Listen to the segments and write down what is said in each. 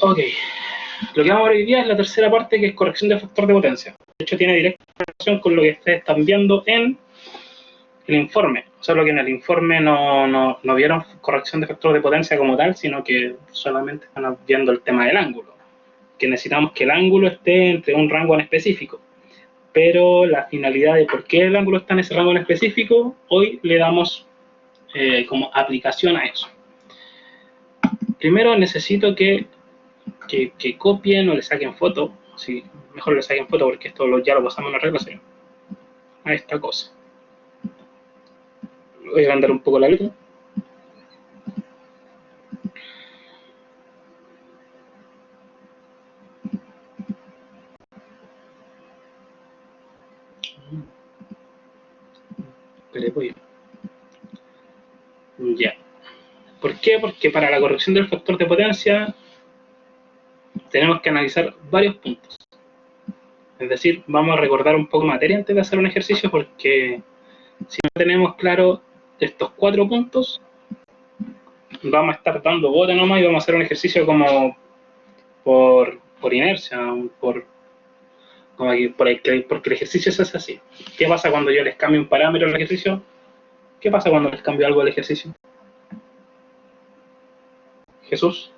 Ok, lo que vamos a ver hoy día es la tercera parte, que es corrección de factor de potencia. De hecho, tiene directa relación con lo que ustedes están viendo en el informe. Solo que en el informe no vieron corrección de factor de potencia como tal, sino que solamente están viendo el tema del ángulo. Que necesitamos que el ángulo esté entre un rango en específico. Pero la finalidad de por qué el ángulo está en ese rango en específico, hoy le damos como aplicación a eso. Primero necesito que copien o le saquen foto. Sí, mejor le saquen foto porque esto ya lo pasamos en la regla 0. A esta cosa. Voy a agrandar un poco la letra. Ya. ¿Por qué? Porque para la corrección del factor de potencia tenemos que analizar varios puntos. Es decir, vamos a recordar un poco materia antes de hacer un ejercicio, porque si no tenemos claro estos 4 puntos, vamos a estar dando bote nomás y vamos a hacer un ejercicio como por inercia, porque el ejercicio se hace así. ¿Qué pasa cuando yo les cambio un parámetro al ejercicio? ¿Qué pasa cuando les cambio algo al ejercicio? Jesús,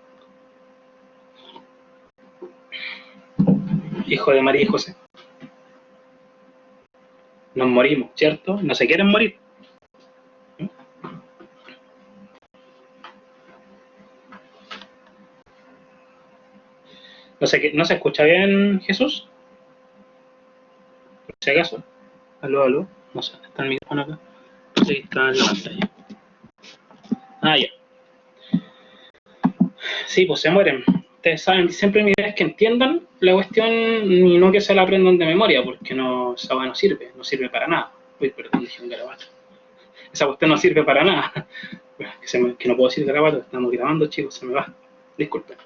hijo de María y José. Nos morimos, ¿cierto? No se quieren morir. ¿No se escucha bien, Jesús? Por si acaso. Aló, aló. No sé, está el micrófono acá. Sí, está en la pantalla. Ah, ya. Sí, pues se mueren. Ustedes saben, siempre mi idea es que entiendan la cuestión y no que se la aprendan de memoria, porque no, esa no sirve para nada. Uy, perdón, dije un garabato. Esa cuestión no sirve para nada. Que no puedo decir garabato, estamos grabando, chicos, se me va. Disculpen.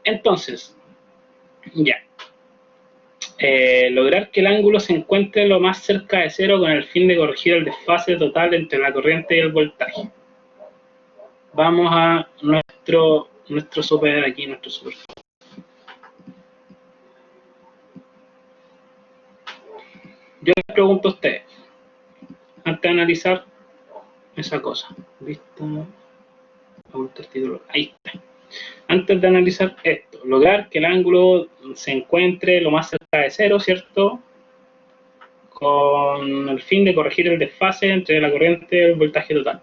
Entonces, ya. Lograr que el ángulo se encuentre lo más cerca de cero con el fin de corregir el desfase total entre la corriente y el voltaje. Vamos a nuestro super aquí, nuestro super. Yo les pregunto a ustedes, antes de analizar esa cosa, ¿listo? Ahí está. Antes de analizar esto, lograr que el ángulo se encuentre lo más cerca de cero, ¿cierto? Con el fin de corregir el desfase entre la corriente y el voltaje total.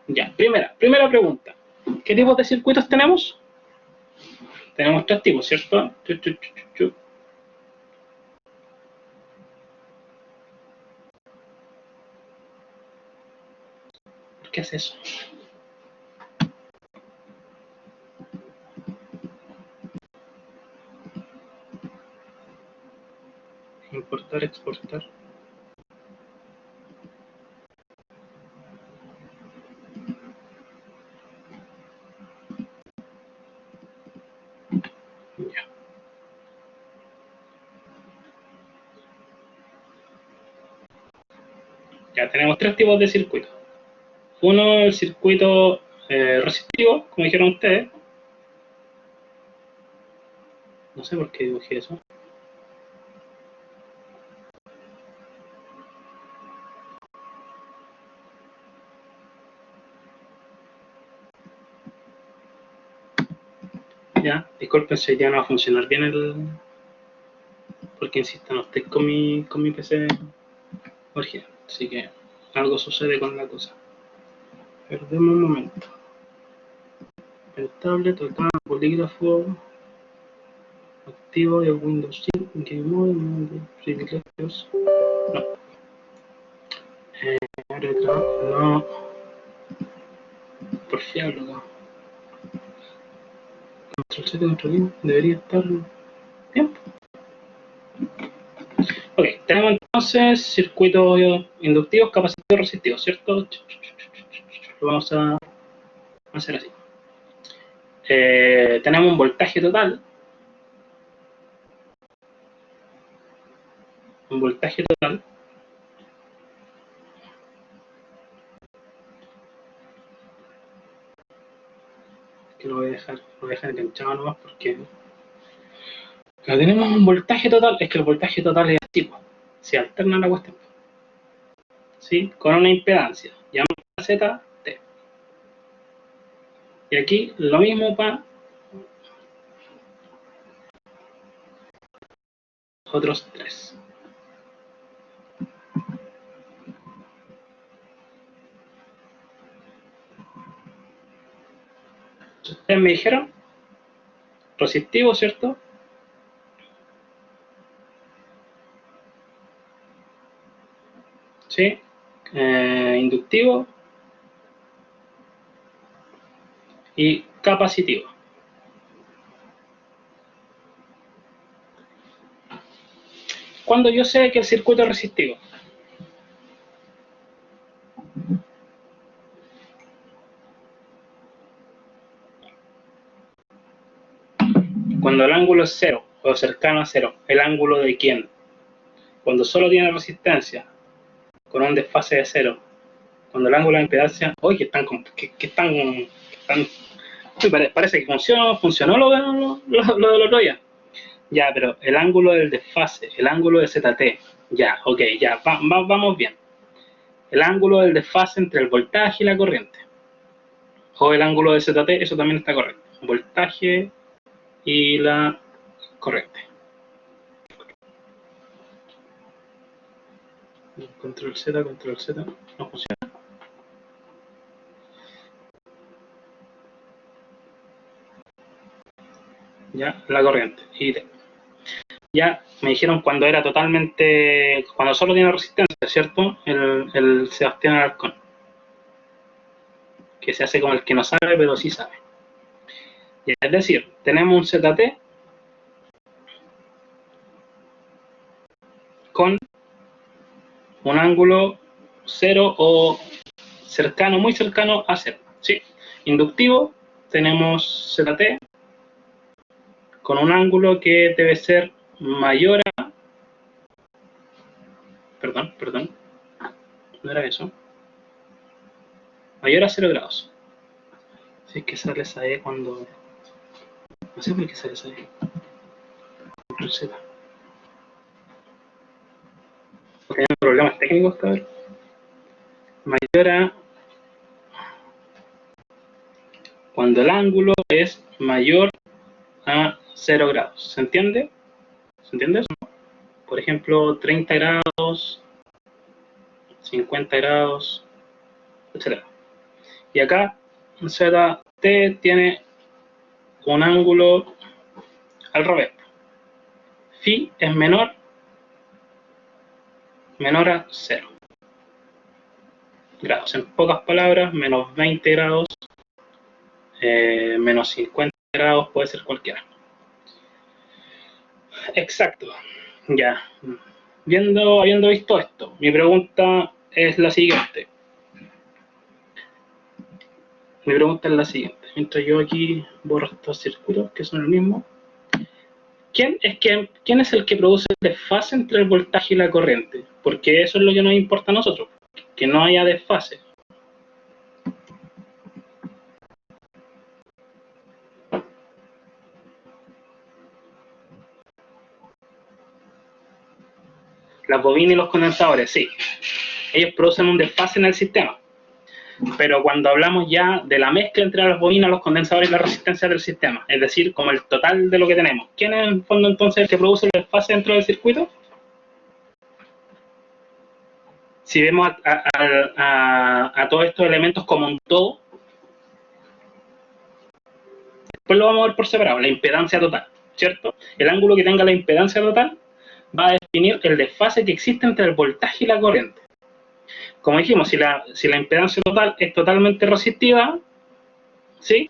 Ya, primera pregunta. ¿Qué tipos de circuitos tenemos? Tenemos 3 tipos, ¿cierto? ¿Por qué hace eso? Importar, exportar. Ya. Ya tenemos 3 tipos de circuitos. Uno, el circuito resistivo, como dijeron ustedes. No sé por qué dibujé eso. Ya, disculpen si ya no va a funcionar bien porque insisto, no estoy con mi PC original, así que algo sucede con la cosa. Perdemos un momento. El tablet, acá, bolígrafo, activo, el Windows 5, Game Mode, privilegios. No. No. Por fiarlo acá. Control 7, control I, debería estar bien. Ok, tenemos entonces circuitos inductivos, capacitivos, resistivos, ¿cierto? Lo vamos a hacer así. Tenemos un voltaje total. Un voltaje total. que lo voy a dejar enganchado nomás porque no tenemos un voltaje total, es que el voltaje total es así, pues, se alterna la cuestión, ¿sí? Con una impedancia, llamada ZT. Y aquí lo mismo para otros tres. Ustedes me dijeron resistivo, ¿cierto? Sí. Inductivo y capacitivo. Cuando yo sé que el circuito es resistivo, cuando el ángulo es cero o cercano a cero, ¿el ángulo de quién? Cuando solo tiene resistencia con un desfase de cero, cuando el ángulo de impedancia, oye, que parece que funcionó lo del otro día. Ya, pero el ángulo del desfase, el ángulo de ZT, ya, ok, ya, vamos bien. El ángulo del desfase entre el voltaje y la corriente. O el ángulo de ZT, eso también está correcto. Voltaje y la corriente. Control Z, no funciona. Ya, la corriente. Y ya me dijeron cuando era totalmente, cuando solo tiene resistencia, ¿cierto? El Sebastián Alarcón. Que se hace como el que no sabe, pero sí sabe. Ya, es decir, tenemos un ZT con un ángulo 0 o cercano, muy cercano a 0. ¿Sí? Inductivo, tenemos ZT con un ángulo que debe ser mayor a... Perdón, no era eso. Mayor a 0 grados. Si es que sale esa E cuando... No sé por qué sale esa E. Control Z. Tenemos problemas técnicos, cabrón. Mayor a... Cuando el ángulo es mayor a 0 grados. ¿Se entiende? ¿Se entiende eso? Por ejemplo, 30 grados, 50 grados, etc. Y acá ZT tiene un ángulo al revés. Phi es menor a 0 grados. En pocas palabras, menos 20 grados, menos 50 grados, puede ser cualquiera. Exacto. Ya. Habiendo visto esto, mi pregunta es la siguiente. Mientras yo aquí borro estos circuitos que son el mismo. ¿Quién es el que produce el desfase entre el voltaje y la corriente? Porque eso es lo que nos importa a nosotros, que no haya desfase. Las bobinas y los condensadores, sí. Ellos producen un desfase en el sistema. Pero cuando hablamos ya de la mezcla entre las bobinas, los condensadores y la resistencia del sistema, es decir, como el total de lo que tenemos, ¿quién es en el fondo entonces el que produce el desfase dentro del circuito? Si vemos a todos estos elementos como un todo, después lo vamos a ver por separado, la impedancia total, ¿cierto? El ángulo que tenga la impedancia total va a definir el desfase que existe entre el voltaje y la corriente. Como dijimos, si la impedancia total es totalmente resistiva, ¿sí?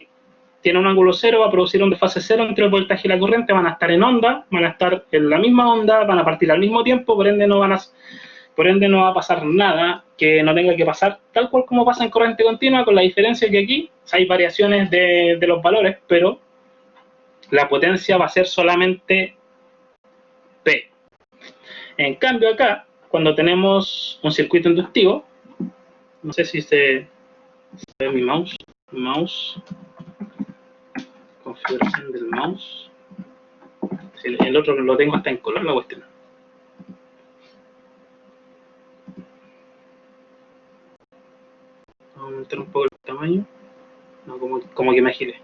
Tiene un ángulo cero, va a producir un desfase cero entre el voltaje y la corriente, van a estar en onda, van a estar en la misma onda, van a partir al mismo tiempo, por ende no va a pasar nada que no tenga que pasar, tal cual como pasa en corriente continua, con la diferencia que aquí hay variaciones de los valores, pero la potencia va a ser solamente P. En cambio acá, cuando tenemos un circuito inductivo, no sé si se ve mi mouse, configuración del mouse. El otro lo tengo hasta en color la cuestión. Vamos a aumentar un poco el tamaño. No, como que me agile.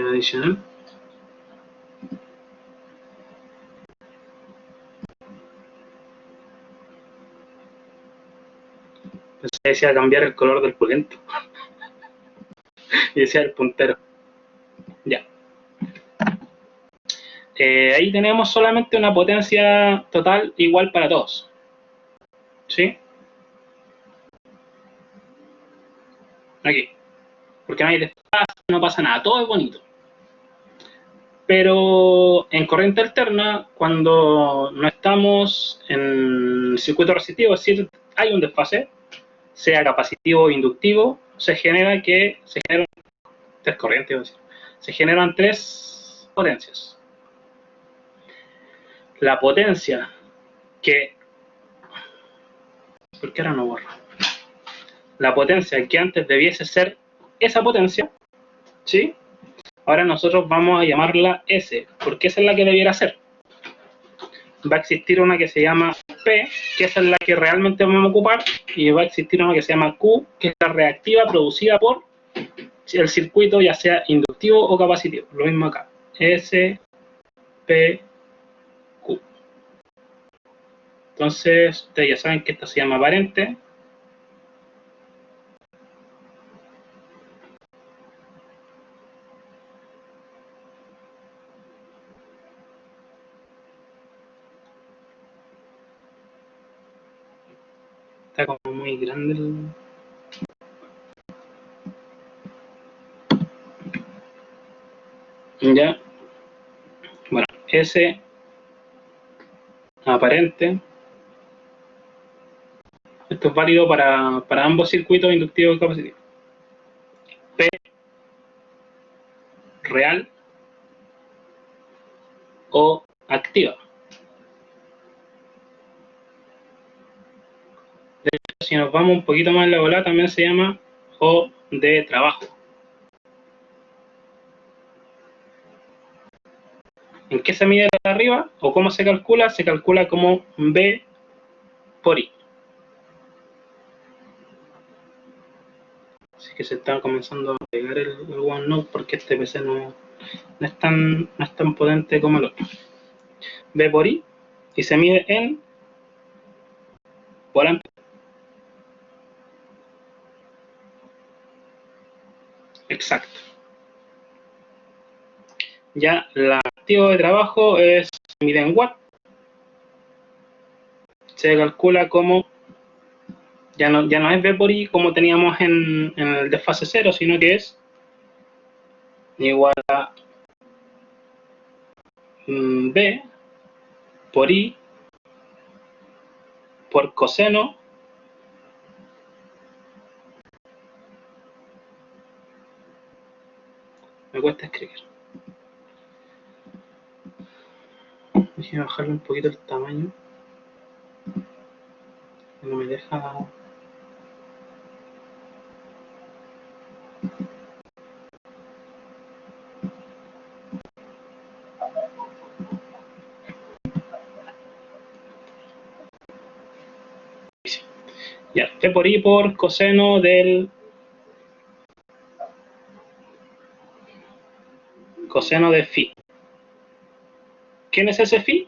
Adicional. Pensé que decía cambiar el color del pulento. Y decía el puntero. Ya. Ahí tenemos solamente una potencia total igual para todos. ¿Sí? Aquí. Porque no hay desfase, no pasa nada, todo es bonito. Pero en corriente alterna, cuando no estamos en circuito resistivo, es decir, hay un desfase, sea capacitivo o inductivo, se generan tres corrientes, se generan tres potencias. La potencia que... ¿Por qué ahora no borro? La potencia que antes debiese ser esa potencia, ¿sí? Ahora nosotros vamos a llamarla S, porque esa es la que debiera ser. Va a existir una que se llama P, que esa es la que realmente vamos a ocupar, y va a existir una que se llama Q, que es la reactiva producida por el circuito, ya sea inductivo o capacitivo. Lo mismo acá. S, P, Q. Entonces, ustedes ya saben que esta se llama aparente. Está como muy grande el... Ya. Bueno, S aparente. Esto es válido para ambos circuitos inductivos y capacitivos. P real o activa. De hecho, si nos vamos un poquito más en la bola, también se llama O de trabajo. ¿En qué se mide de arriba o cómo se calcula? Se calcula como B por I. Así que se está comenzando a pegar el OneNote porque este PC no es tan potente como el otro. B por I y se mide en por ampere. Exacto. Ya la activo de trabajo se mide en watt. Se calcula como ya no es B por I como teníamos en el desfase 0, sino que es igual a B por I por coseno me cuesta escribir. Déjame bajarle un poquito el tamaño. No me deja. Ya, P por I por coseno del coseno de phi. ¿Quién es ese phi?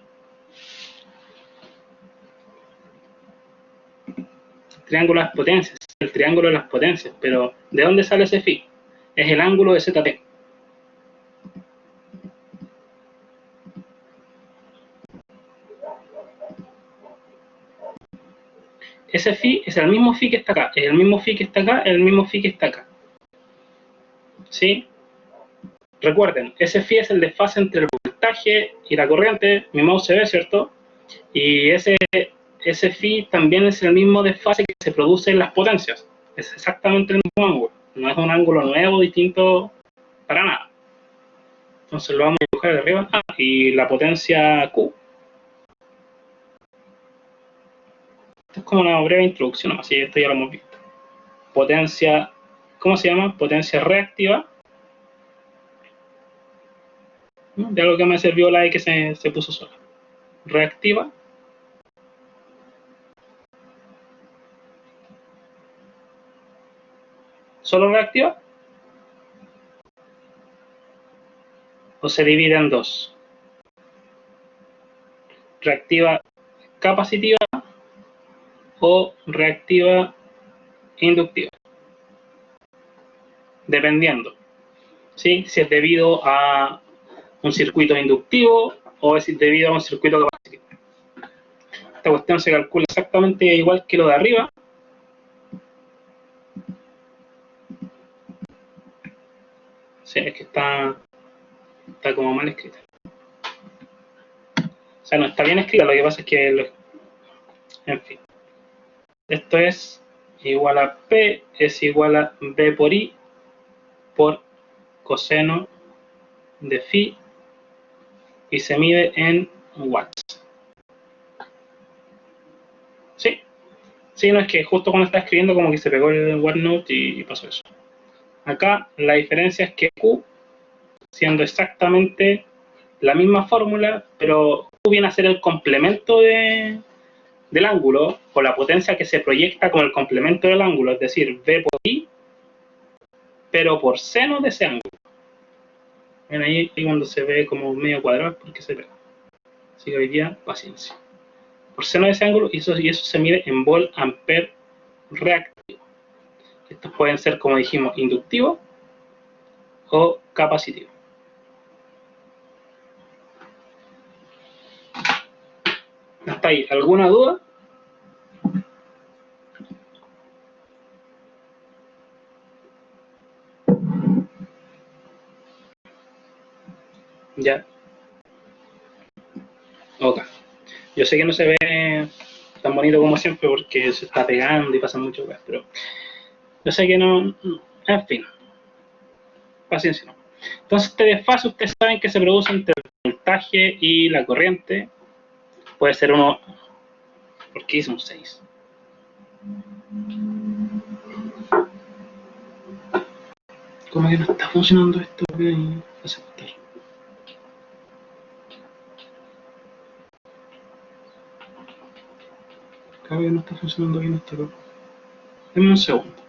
Triángulo de las potencias, el triángulo de las potencias, pero ¿de dónde sale ese phi? Es el ángulo de ZT. Ese phi es el mismo phi que está acá, es el mismo phi que está acá, es el mismo phi que está acá. ¿Sí? Recuerden, ese phi es el desfase entre el voltaje y la corriente, mi mouse se ve, ¿cierto? Y ese phi también es el mismo desfase que se produce en las potencias. Es exactamente el mismo ángulo. No es un ángulo nuevo, distinto, para nada. Entonces lo vamos a dibujar de arriba. Y la potencia Q. Esto es como una breve introducción, así esto ya lo hemos visto. Potencia, ¿cómo se llama? Potencia reactiva ¿no? De algo que me sirvió la E que se puso sola. Reactiva. ¿Solo reactiva? ¿O se divide en dos? ¿Reactiva capacitiva o reactiva inductiva? Dependiendo, ¿sí? Si es debido a un circuito inductivo o es debido a un circuito capacitivo. Esta cuestión se calcula exactamente igual que lo de arriba. Sí, es que está como mal escrita. O sea, no está bien escrita, lo que pasa es que, en fin. Esto es igual a P es igual a B por I por coseno de phi y se mide en watts. ¿Sí? Sí, no es que justo cuando estaba escribiendo como que se pegó el OneNote y pasó eso. Acá la diferencia es que Q, siendo exactamente la misma fórmula, pero Q viene a ser el complemento del ángulo, o la potencia que se proyecta con el complemento del ángulo, es decir, V por I, pero por seno de ese ángulo. Ven ahí cuando se ve como medio cuadrado, porque se pega. Así que hoy día, paciencia. Por seno de ese ángulo, y eso se mide en volt ampere reactivo. Estos pueden ser, como dijimos, inductivos o capacitivos. ¿Hasta ahí? ¿Alguna duda? Ya. Ok. Yo sé que no se ve tan bonito como siempre porque se está pegando y pasa mucho, pero yo sé que no. En fin. Paciencia no. Entonces, este desfase, ustedes saben que se produce entre el voltaje y la corriente. Puede ser uno. ¿Por qué hice un 6? ¿Cómo que no está funcionando esto? Aceptar. Cada vez no está funcionando bien esto, loco. Denme un segundo.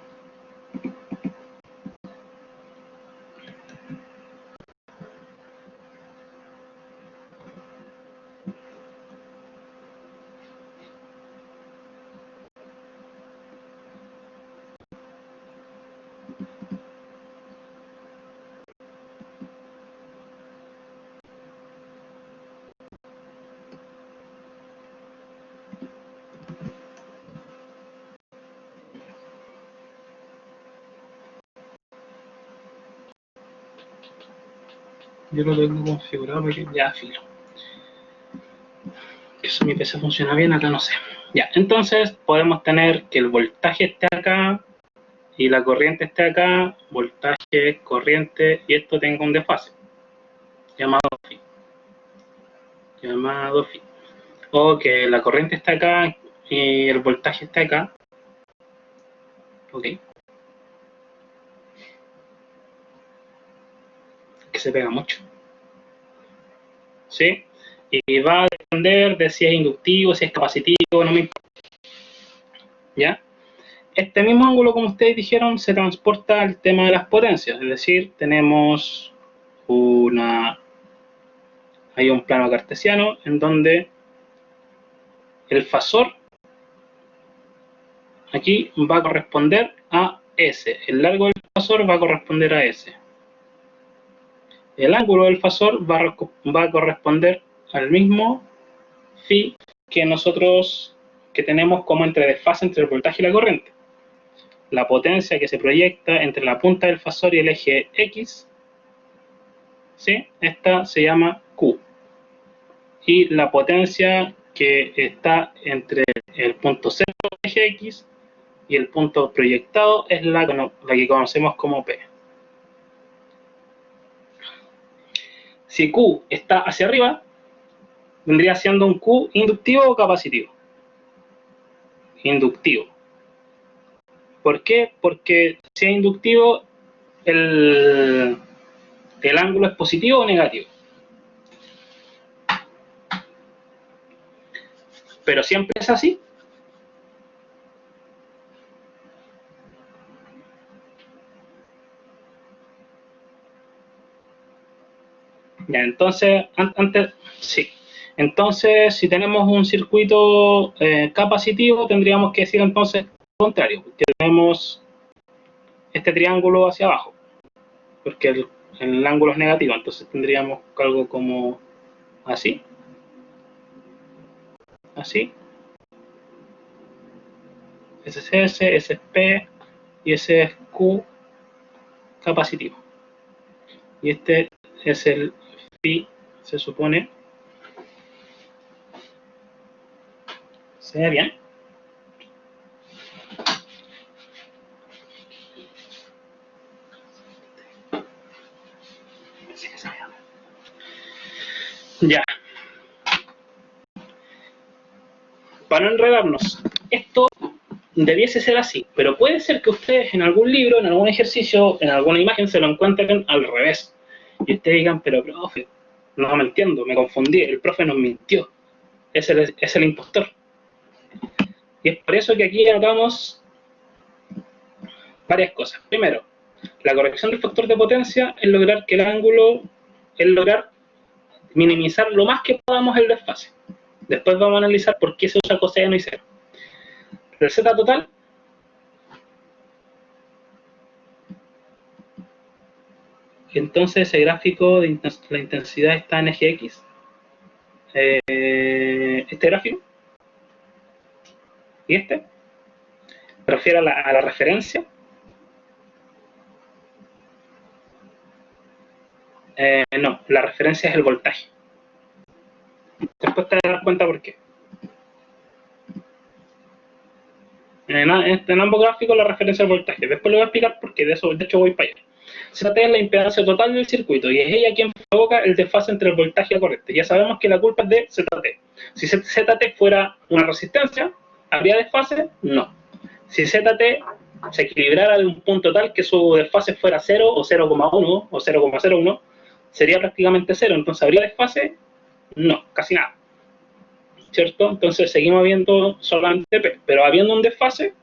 Yo lo tengo configurado para que ya filo. Que eso mi PC funciona bien, acá no sé. Ya, entonces podemos tener que el voltaje esté acá y la corriente esté acá, voltaje, corriente, y esto tenga un desfase llamado phi. O que la corriente está acá y el voltaje está acá. Ok. Que se pega mucho. ¿Sí? Y va a depender de si es inductivo, si es capacitivo, no me importa. ¿Ya? Este mismo ángulo, como ustedes dijeron, se transporta al tema de las potencias. Es decir, tenemos hay un plano cartesiano en donde el fasor aquí va a corresponder a S. El largo del fasor va a corresponder a S. El ángulo del fasor va a corresponder al mismo phi que nosotros tenemos como entre desfase entre el voltaje y la corriente. La potencia que se proyecta entre la punta del fasor y el eje X, ¿sí? Esta se llama Q. Y la potencia que está entre el punto cero del eje X y el punto proyectado es la que conocemos como P. Si Q está hacia arriba, vendría siendo un Q inductivo o capacitivo. Inductivo. ¿Por qué? Porque si es inductivo, el ángulo es positivo o negativo. pero siempre es así. Ya, entonces, antes, sí. Entonces, si tenemos un circuito capacitivo, tendríamos que decir entonces lo contrario, que tenemos este triángulo hacia abajo, porque el ángulo es negativo, entonces tendríamos algo como así, así, ese es S, ese es P, y ese es Q capacitivo. Y este es el phi, se supone. ¿Se ve bien? Sí, se ve bien. Ya. Para no enredarnos, esto debiese ser así, pero puede ser que ustedes en algún libro, en algún ejercicio, en alguna imagen se lo encuentren al revés. Y ustedes digan, pero profe, no me entiendo, me confundí, el profe nos mintió, es el impostor. Y es por eso que aquí anotamos varias cosas. Primero, la corrección del factor de potencia es lograr que el ángulo, es lograr minimizar lo más que podamos el desfase. Después vamos a analizar por qué se usa coseno y cero. El Z total entonces ese gráfico de la intensidad está en eje X. Este gráfico y este se refiere a la referencia. No, la referencia es el voltaje. Después te das cuenta por qué. En ambos gráficos la referencia es el voltaje. Después le voy a explicar por qué, de hecho voy para allá. ZT es la impedancia total del circuito y es ella quien provoca el desfase entre el voltaje y la corriente. Ya sabemos que la culpa es de ZT. Si ZT fuera una resistencia, ¿habría desfase? No. Si ZT se equilibrara de un punto tal que su desfase fuera 0 o 0,1 o 0,01, sería prácticamente 0. Entonces, ¿habría desfase? No, casi nada. ¿Cierto? Entonces seguimos viendo solamente P, pero habiendo un desfase,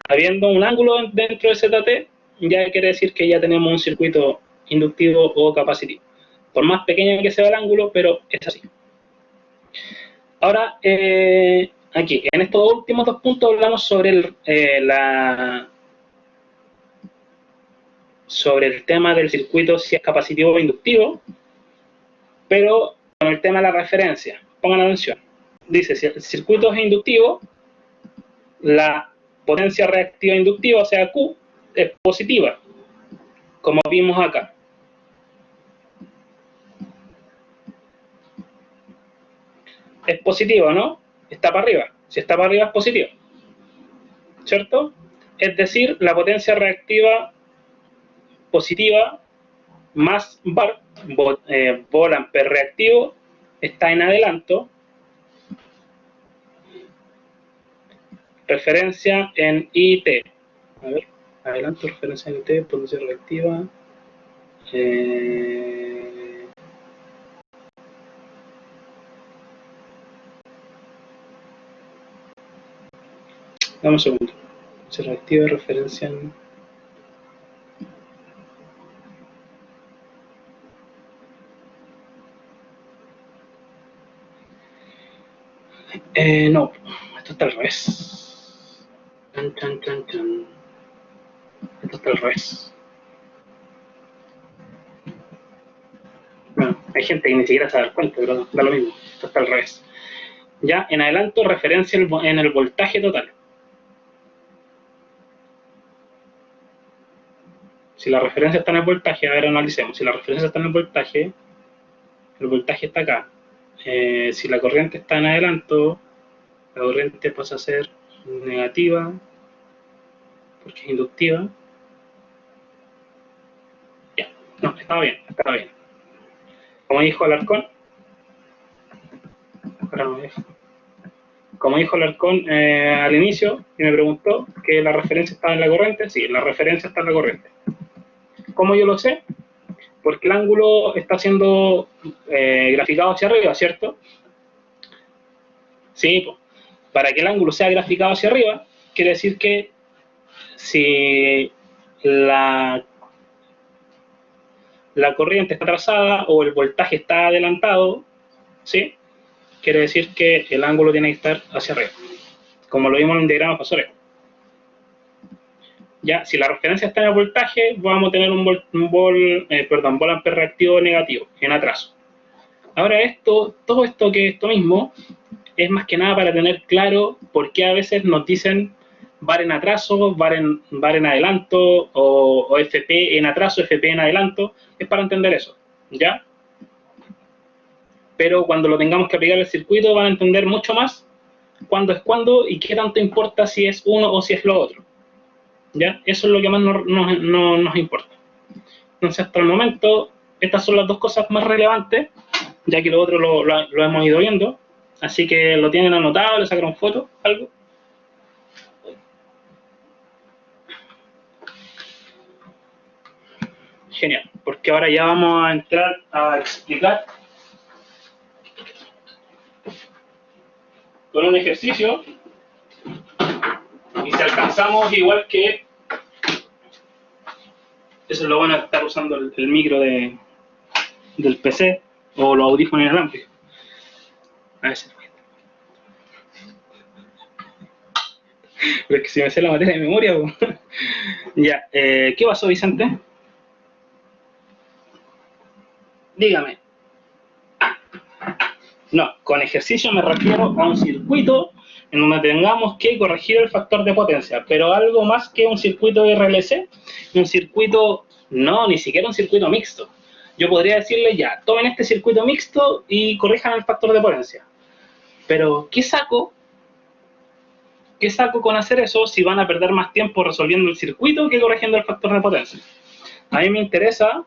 habiendo un ángulo dentro de ZT, ya quiere decir que ya tenemos un circuito inductivo o capacitivo. Por más pequeño que sea el ángulo, pero es así. Ahora, aquí, en estos últimos dos puntos hablamos sobre sobre el tema del circuito, si es capacitivo o inductivo, pero con el tema de la referencia, pongan atención. Dice, si el circuito es inductivo, la potencia reactiva inductiva, o sea, Q, es positiva, como vimos acá. Es positiva, ¿no? Está para arriba. Si está para arriba es positivo, ¿cierto? Es decir, la potencia reactiva positiva más bar, volt ampere reactivo, está en adelanto. Referencia en IT. A ver, adelanto, referencia en IT, potencia reactiva. Dame un segundo. Potencia reactiva, referencia en... no, esto está al revés. Chan, chan, chan, chan. Esto está al revés. Bueno, hay gente que ni siquiera se da cuenta, pero da lo mismo. Esto está al revés. Ya en adelanto, referencia en el voltaje total. Si la referencia está en el voltaje, a ver, analicemos. Si la referencia está en el voltaje está acá. Si la corriente está en adelanto, la corriente pasa a ser negativa, porque es inductiva. Ya, no, estaba bien, estaba bien. Como dijo Alarcón, como dijo Alarcón al inicio, y me preguntó que la referencia estaba en la corriente, sí, la referencia está en la corriente. ¿Cómo yo lo sé? Porque el ángulo está siendo graficado hacia arriba, ¿cierto? Sí, pues. para que el ángulo sea graficado hacia arriba, quiere decir que si la corriente está trazada o el voltaje está adelantado, ¿sí? Quiere decir que el ángulo tiene que estar hacia arriba, como lo vimos en el diagrama Fasoreo. Ya, si la referencia está en el voltaje, vamos a tener un vol ampere reactivo negativo, en atraso. Ahora todo esto que es esto mismo, es más que nada para tener claro por qué a veces nos dicen VAR en atraso, VAR en adelanto, o FP en atraso, FP en adelanto, es para entender eso, ¿ya? Pero cuando lo tengamos que aplicar al circuito van a entender mucho más cuándo es cuándo y qué tanto importa si es uno o si es lo otro, ¿ya? Eso es lo que más nos importa. Entonces, hasta el momento, estas son las dos cosas más relevantes, ya que lo otro lo hemos ido viendo. Así que lo tienen anotado, le sacaron foto, algo. Genial, porque ahora ya vamos a entrar a explicar con un ejercicio, y si alcanzamos igual que... Eso es lo bueno de estar usando el micro del PC o los audífonos inalámbricos. A ver si... Pero es que si me sé la materia de memoria, pues. Ya, ¿qué pasó, Vicente? Dígame. No, con ejercicio me refiero a un circuito en donde tengamos que corregir el factor de potencia, pero algo más que un circuito RLC, un circuito, no, ni siquiera un circuito mixto. Yo podría decirle ya, tomen este circuito mixto y corrijan el factor de potencia. Pero, ¿qué saco? ¿Qué saco con hacer eso si van a perder más tiempo resolviendo el circuito que corrigiendo el factor de potencia? A mí me interesa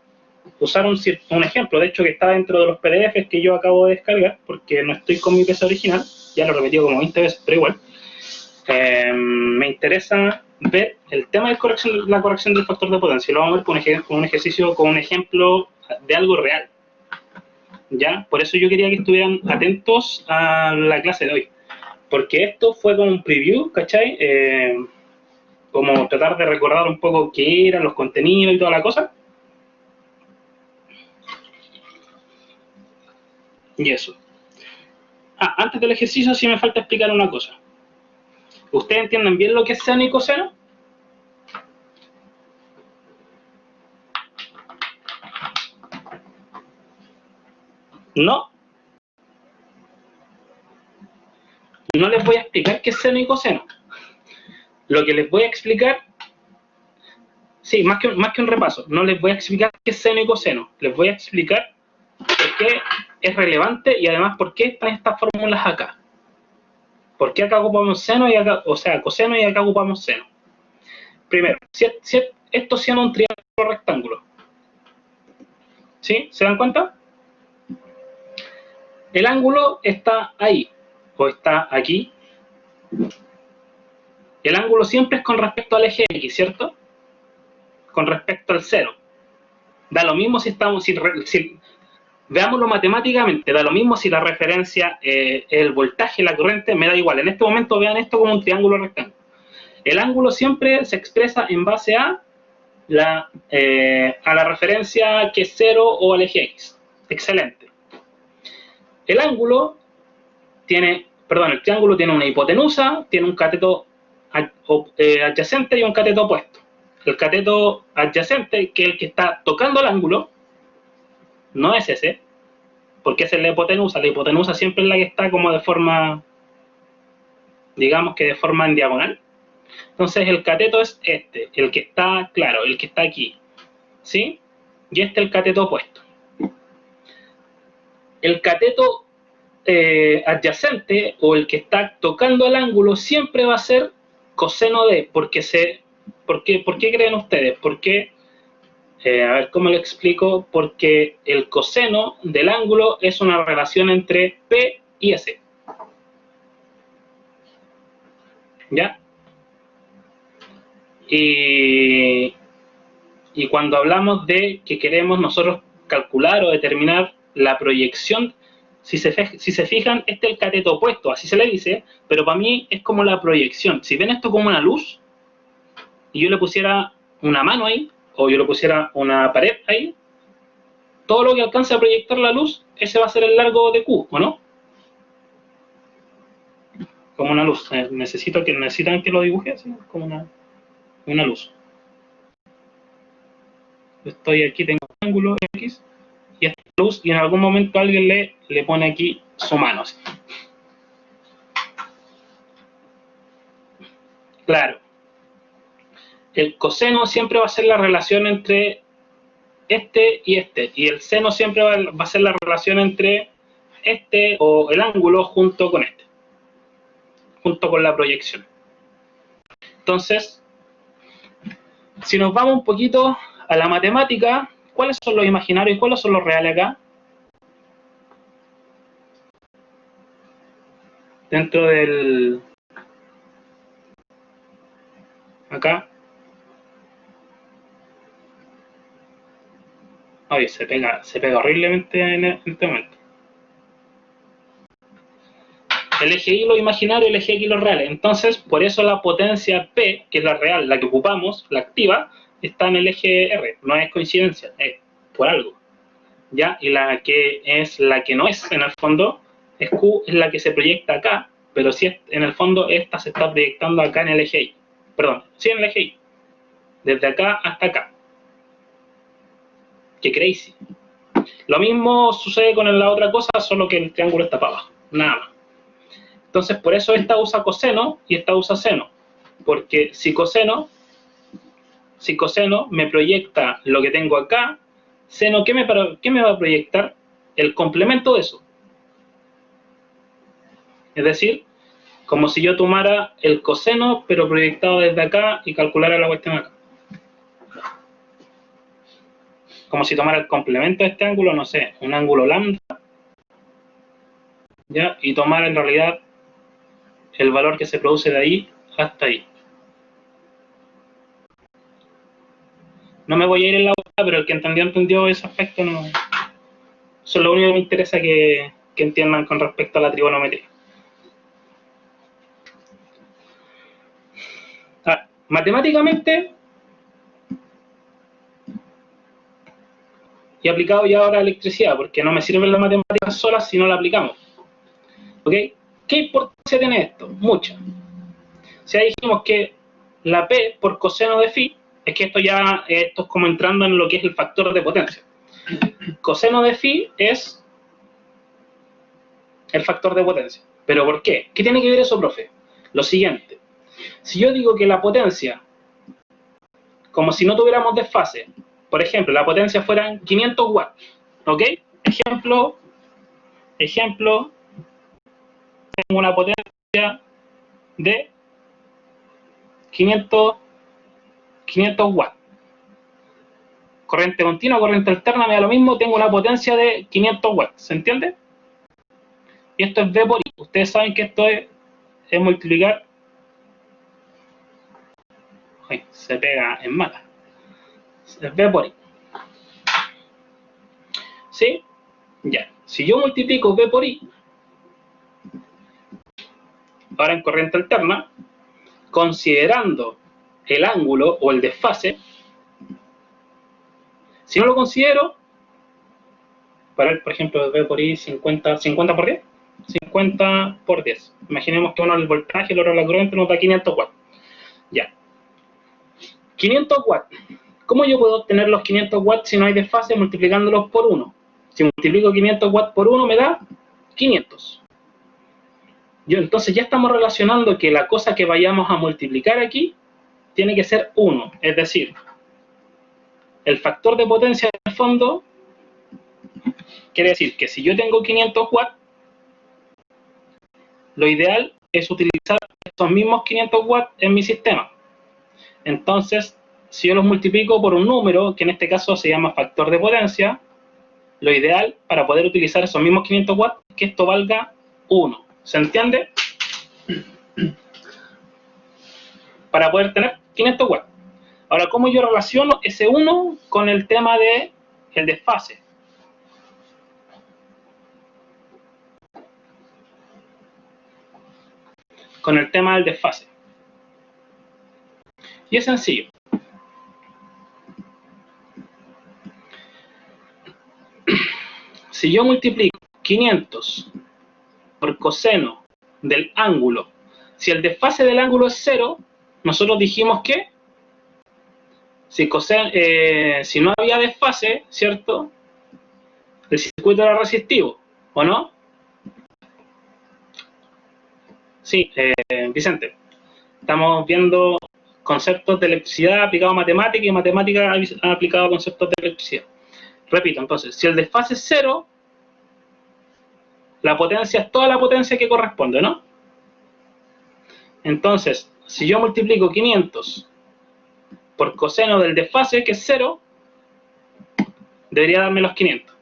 usar un ejemplo, de hecho que está dentro de los PDFs que yo acabo de descargar, porque no estoy con mi PC original, ya lo he repetido como 20 veces, pero igual. Me interesa ver el tema de la corrección del factor de potencia, y lo vamos a ver con un ejercicio, con un ejemplo de algo real. ¿Ya? Por eso yo quería que estuvieran atentos a la clase de hoy, porque esto fue como un preview, ¿cachai? Como tratar de recordar un poco qué eran los contenidos y toda la cosa. Y eso. Antes del ejercicio sí me falta explicar una cosa. ¿Ustedes entienden bien lo que es seno y coseno? No. No les voy a explicar qué es seno y coseno. Lo que les voy a explicar, sí, más que un repaso, no les voy a explicar qué es seno y coseno. Les voy a explicar por qué es relevante y además por qué están estas fórmulas acá. ¿Por qué acá ocupamos seno y acá, o sea, coseno y acá ocupamos seno? Primero, si esto siendo un triángulo rectángulo, ¿sí? ¿Se dan cuenta? El ángulo está ahí, o está aquí. El ángulo siempre es con respecto al eje X, ¿cierto? Con respecto al cero. Da lo mismo si estamos... veámoslo matemáticamente, da lo mismo si la referencia, el voltaje, la corriente, me da igual. En este momento vean esto como un triángulo rectángulo. El ángulo siempre se expresa en base a la referencia que es 0 o al eje X. Excelente. El triángulo tiene una hipotenusa, tiene un cateto adyacente y un cateto opuesto. El cateto adyacente, que es el que está tocando el ángulo, no es ese, porque esa es la hipotenusa. La hipotenusa siempre es la que está como de forma, digamos que de forma en diagonal. Entonces el cateto es este, el que está, claro, el que está aquí, ¿sí? Y este es el cateto opuesto. El cateto adyacente, o el que está tocando el ángulo, siempre va a ser coseno de, ¿por qué creen ustedes? Porque, a ver cómo lo explico, porque el coseno del ángulo es una relación entre P y S. ¿Ya? Y cuando hablamos de que queremos nosotros calcular o determinar la proyección, Si se fijan, este es el cateto opuesto, así se le dice, pero para mí es como la proyección. Si ven esto como una luz, y yo le pusiera una mano ahí, o yo le pusiera una pared ahí, todo lo que alcance a proyectar la luz, ese va a ser el largo de Q, ¿o no? Como una luz. Necesitan que lo dibuje así, como una luz. Estoy aquí, tengo un ángulo X, y esta luz, y en algún momento alguien le pone aquí su mano. Así. Claro. El coseno siempre va a ser la relación entre este, y el seno siempre va a ser la relación entre este o el ángulo junto con este, junto con la proyección. Entonces, si nos vamos un poquito a la matemática, ¿cuáles son los imaginarios y cuáles son los reales acá? Dentro del... acá. Oye, se pega horriblemente en este momento. El eje Y lo imaginario, el eje X los reales. Entonces, por eso la potencia P, que es la real, la que ocupamos, la activa, está en el eje R. No es coincidencia, es por algo. ¿Ya? Y la que no es, en el fondo, es Q, es la que se proyecta acá, pero si es, en el fondo esta se está proyectando acá en el eje Y. Perdón, sí en el eje Y. Desde acá hasta acá. Qué crazy. Lo mismo sucede con la otra cosa, solo que el triángulo está para abajo. Nada más. Entonces, por eso esta usa coseno y esta usa seno. Porque si coseno me proyecta lo que tengo acá, seno, ¿qué me va a proyectar? El complemento de eso. Es decir, como si yo tomara el coseno, pero proyectado desde acá y calculara la cuestión acá. Como si tomara el complemento de este ángulo, no sé, un ángulo lambda, ¿ya? Y tomara en realidad el valor que se produce de ahí hasta ahí. No me voy a ir en la boca, pero el que entendió ese aspecto. No. Eso es lo único que me interesa que entiendan con respecto a la trigonometría. Matemáticamente, y aplicado ya ahora a electricidad, porque no me sirven las matemáticas solas si no la aplicamos. ¿Ok? ¿Qué importancia tiene esto? Mucha. Si ya dijimos que la P por coseno de phi, es que esto es como entrando en lo que es el factor de potencia. Coseno de phi es el factor de potencia. ¿Pero por qué? ¿Qué tiene que ver eso, profe? Lo siguiente. Si yo digo que la potencia, como si no tuviéramos desfase, por ejemplo, la potencia fueran 500 watts, ¿ok? Ejemplo, tengo una potencia de 500 watts. Corriente continua, corriente alterna, me da lo mismo, tengo una potencia de 500 watts, ¿se entiende? Y esto es V por I. Ustedes saben que esto es multiplicar. Ay, se pega en mala. Es V por I. ¿Sí? Ya. Si yo multiplico V por I, ahora en corriente alterna, considerando el ángulo o el desfase, si no lo considero, para por ejemplo, V por I 50 por 10, 50 por 10. Imaginemos que uno el voltaje, el otro la corriente nos da 500 watts. Ya. 500 watts. ¿Cómo yo puedo obtener los 500 watts si no hay desfase multiplicándolos por 1? Si multiplico 500 watts por 1 me da 500. Entonces ya estamos relacionando que la cosa que vayamos a multiplicar aquí tiene que ser 1. Es decir, el factor de potencia en el fondo quiere decir que si yo tengo 500 watts, lo ideal es utilizar estos mismos 500 watts en mi sistema. Entonces, si yo los multiplico por un número, que en este caso se llama factor de potencia, lo ideal para poder utilizar esos mismos 500 watts es que esto valga 1. ¿Se entiende? Para poder tener 500 watts. Ahora, ¿cómo yo relaciono ese 1 con el tema del desfase? con el tema del desfase. Y es sencillo. Si yo multiplico 500 por coseno del ángulo, si el desfase del ángulo es 0, nosotros dijimos que si no había desfase, ¿cierto? El circuito era resistivo, ¿o no? Sí, Vicente. Estamos viendo conceptos de electricidad aplicado a matemática y matemática aplicado a conceptos de electricidad. Repito, entonces, si el desfase es 0, la potencia es toda la potencia que corresponde, ¿no? Entonces, si yo multiplico 500 por coseno del desfase, que es 0, debería darme los 500.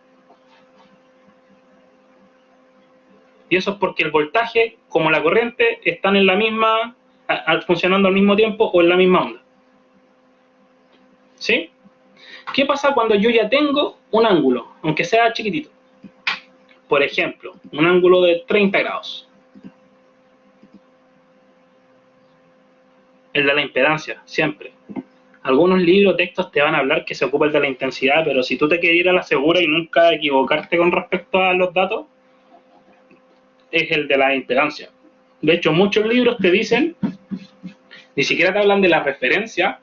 Y eso es porque el voltaje, como la corriente, están en la misma, funcionando al mismo tiempo o en la misma onda. ¿Sí? ¿Qué pasa cuando yo ya tengo un ángulo, aunque sea chiquitito? Por ejemplo, un ángulo de 30 grados. El de la impedancia, siempre. Algunos libros, textos te van a hablar que se ocupa el de la intensidad, pero si tú te quieres ir a la segura y nunca equivocarte con respecto a los datos, es el de la impedancia. De hecho, muchos libros te dicen, ni siquiera te hablan de la referencia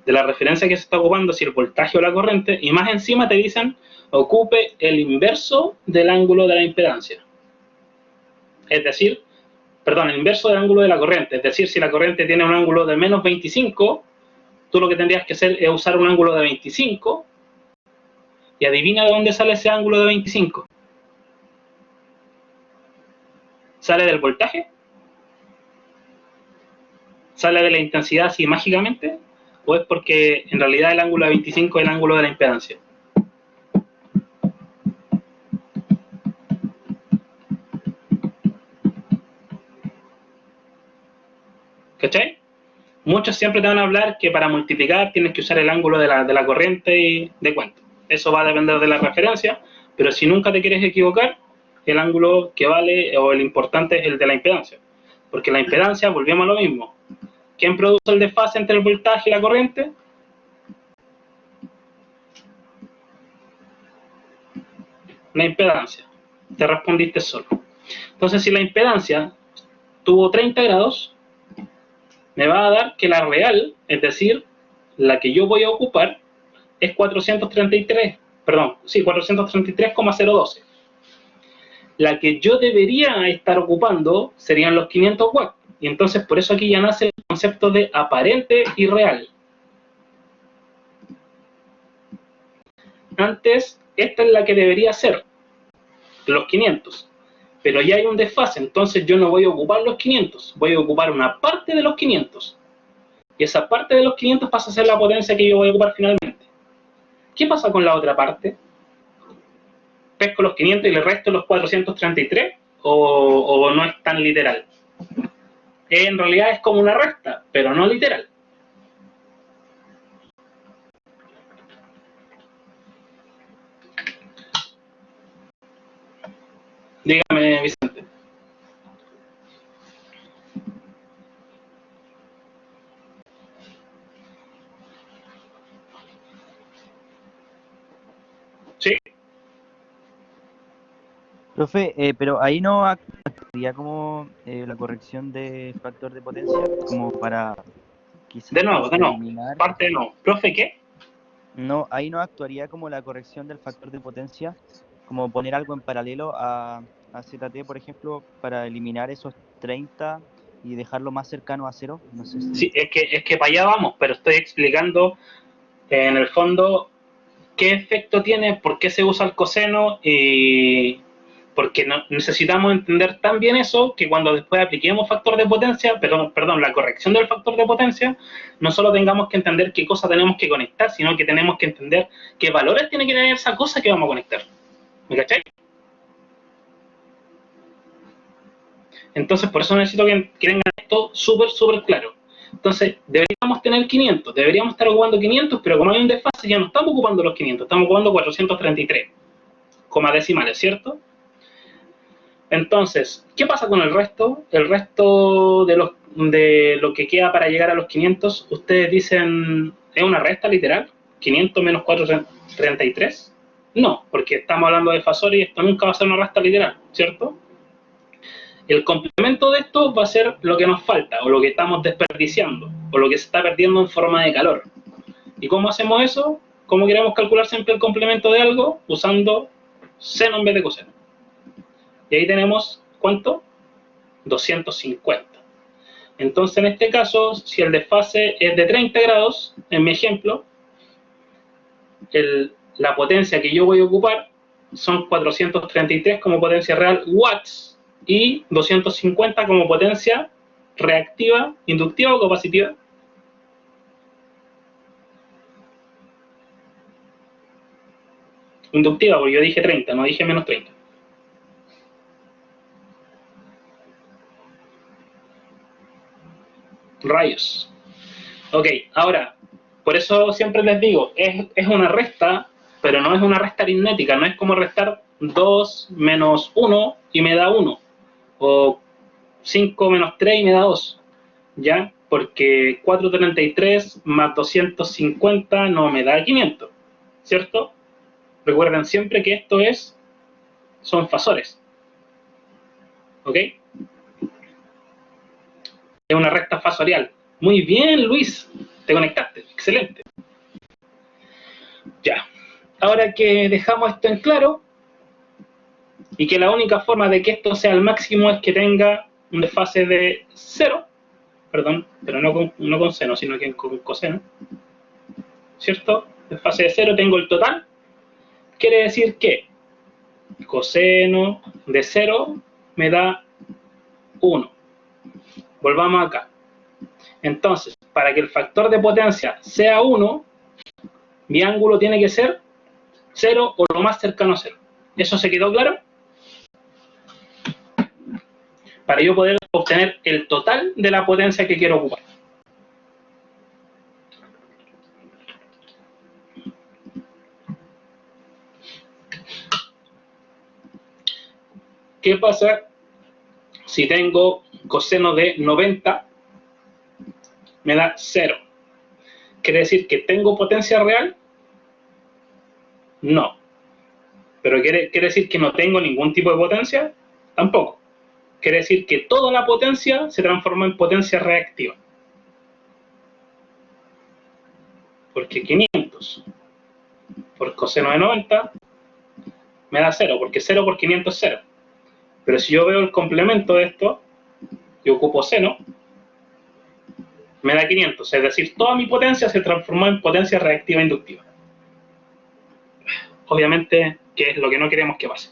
que se está ocupando, si el voltaje o la corriente, y más encima te dicen, ocupe el inverso del ángulo de la impedancia. Es decir, perdón, el inverso del ángulo de la corriente. Es decir, si la corriente tiene un ángulo de menos 25, tú lo que tendrías que hacer es usar un ángulo de 25, y adivina de dónde sale ese ángulo de 25. ¿Sale del voltaje? ¿Sale de la intensidad así mágicamente? ¿O es porque en realidad el ángulo de 25 es el ángulo de la impedancia? ¿Cachai? Muchos siempre te van a hablar que para multiplicar tienes que usar el ángulo de la corriente y de cuánto. Eso va a depender de la referencia, pero si nunca te quieres equivocar, el ángulo que vale o el importante es el de la impedancia. Porque la impedancia, volvemos a lo mismo. ¿Quién produce el desfase entre el voltaje y la corriente? La impedancia. Te respondiste solo. Entonces, si la impedancia tuvo 30 grados, me va a dar que la real, es decir, la que yo voy a ocupar, es 433,012. La que yo debería estar ocupando serían los 500 watts. Y entonces por eso aquí ya nace el concepto de aparente y real. Antes, esta es la que debería ser, los 500. Pero ya hay un desfase, entonces yo no voy a ocupar los 500, voy a ocupar una parte de los 500. Y esa parte de los 500 pasa a ser la potencia que yo voy a ocupar finalmente. ¿Qué pasa con la otra parte? ¿Pesco los 500 y le resto los 433? ¿O no es tan literal? En realidad es como una resta, pero no literal. Dígame, Vicente. ¿Sí? Profe, pero ahí no actuaría como la corrección de factor de potencia, como para quizás De nuevo. eliminar. Parte de nuevo. ¿Profe qué? No, ahí no actuaría como la corrección del factor de potencia, como poner algo en paralelo a ZT, por ejemplo, para eliminar esos 30 y dejarlo más cercano a 0. No sé si... Sí, es que para allá vamos, pero estoy explicando en el fondo qué efecto tiene, por qué se usa el coseno y porque necesitamos entender tan bien eso que cuando después apliquemos factor de potencia, perdón, la corrección del factor de potencia, no solo tengamos que entender qué cosa tenemos que conectar, sino que tenemos que entender qué valores tiene que tener esa cosa que vamos a conectar. ¿Me cachai? Entonces, por eso necesito que tengan esto súper claro. Entonces, deberíamos tener 500, deberíamos estar ocupando 500, pero como hay un desfase, ya no estamos ocupando los 500, estamos ocupando 433, decimales, ¿cierto? Entonces, ¿qué pasa con el resto? El resto de lo que queda para llegar a los 500, ustedes dicen, ¿es una resta literal? ¿500 menos 433? No, porque estamos hablando de Fasor y esto nunca va a ser una resta literal, ¿cierto? El complemento de esto va a ser lo que nos falta, o lo que estamos desperdiciando, o lo que se está perdiendo en forma de calor. ¿Y cómo hacemos eso? ¿Cómo queremos calcular siempre el complemento de algo? Usando seno en vez de coseno. Y ahí tenemos, ¿cuánto? 250. Entonces, en este caso, si el desfase es de 30 grados, en mi ejemplo, la potencia que yo voy a ocupar son 433 como potencia real watts y 250 como potencia reactiva, inductiva o capacitiva. Inductiva, porque yo dije 30, no dije menos 30. Rayos. Ok, ahora, por eso siempre les digo, es una resta, pero no es una resta aritmética, no es como restar 2 menos 1 y me da 1, o 5 menos 3 y me da 2, ¿ya? Porque 433 más 250 no me da 500, ¿cierto? Recuerden siempre que esto son fasores, ¿ok? Es una recta fasorial. Muy bien, Luis, te conectaste, excelente. Ya, ahora que dejamos esto en claro, y que la única forma de que esto sea el máximo es que tenga un desfase de 0, perdón, pero no con seno, sino que con coseno, ¿cierto? Desfase de 0, tengo el total, quiere decir que coseno de 0 me da 1. Volvamos acá. Entonces, para que el factor de potencia sea 1, mi ángulo tiene que ser 0 o lo más cercano a 0. ¿Eso se quedó claro? Para yo poder obtener el total de la potencia que quiero ocupar. ¿Qué pasa si tengo coseno de 90? Me da 0. ¿Quiere decir que tengo potencia real? No. ¿Pero quiere decir que no tengo ningún tipo de potencia? Tampoco. Quiere decir que toda la potencia se transforma en potencia reactiva. Porque 500 por coseno de 90 me da 0, porque 0 por 500 es 0. Pero si yo veo el complemento de esto y ocupo seno, me da 500. Es decir, toda mi potencia se transformó en potencia reactiva inductiva. Obviamente, que es lo que no queremos que pase.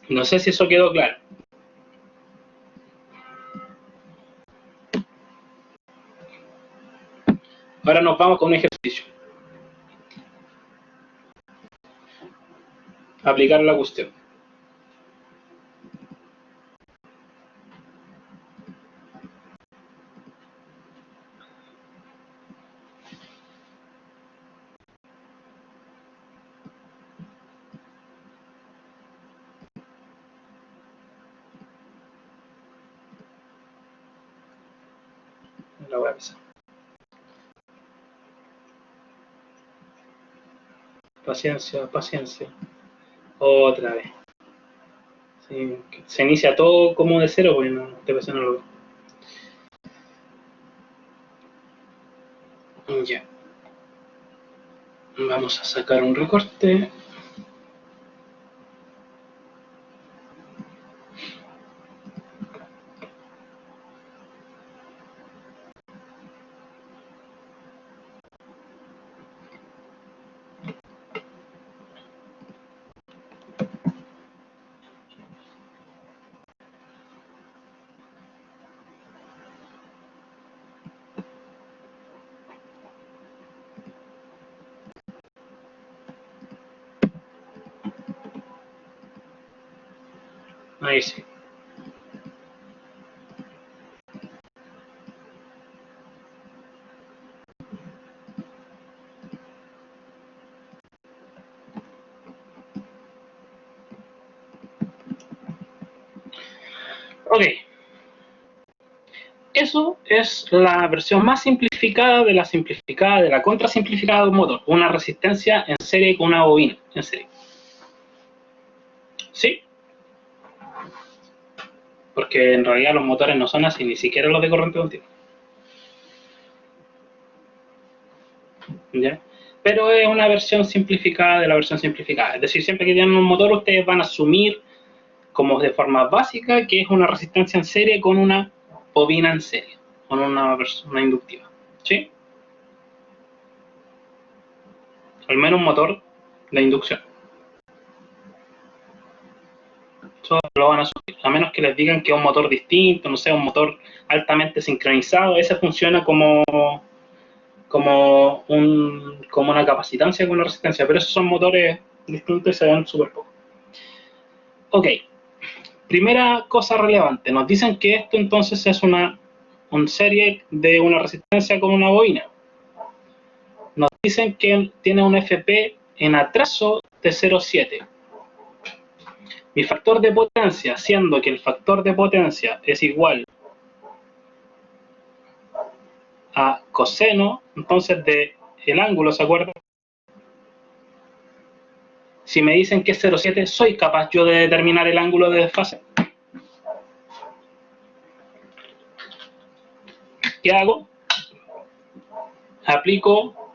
No sé si eso quedó claro. Ahora nos vamos con un ejercicio. Aplicar la cuestión. La voy a empezar. Paciencia, paciencia. Otra vez. Sí, se inicia todo como de cero, pues no, te pasa no lo veo. Ya. Vamos a sacar un recorte. Ahí sí. Ok. Eso es la versión más simplificada de la contrasimplificada de un motor. Una resistencia en serie con una bobina en serie. ¿Sí? Porque en realidad los motores no son así, ni siquiera los de corriente continua. ¿Ya? Pero es una versión simplificada de la versión simplificada. Es decir, siempre que tienen un motor, ustedes van a asumir como de forma básica que es una resistencia en serie con una bobina en serie, con una inductiva. ¿Sí? Al menos un motor de inducción. Eso lo van a subir, a menos que les digan que es un motor distinto, no sé, un motor altamente sincronizado. Ese funciona como una capacitancia con una resistencia, pero esos son motores distintos y se ven súper poco. Ok, primera cosa relevante, nos dicen que esto entonces es una serie de una resistencia con una bobina. Nos dicen que tiene un FP en atraso de 0,7. Mi factor de potencia, siendo que el factor de potencia es igual a coseno, entonces el ángulo, ¿se acuerdan? Si me dicen que es 0,7, ¿soy capaz yo de determinar el ángulo de desfase? ¿Qué hago? Aplico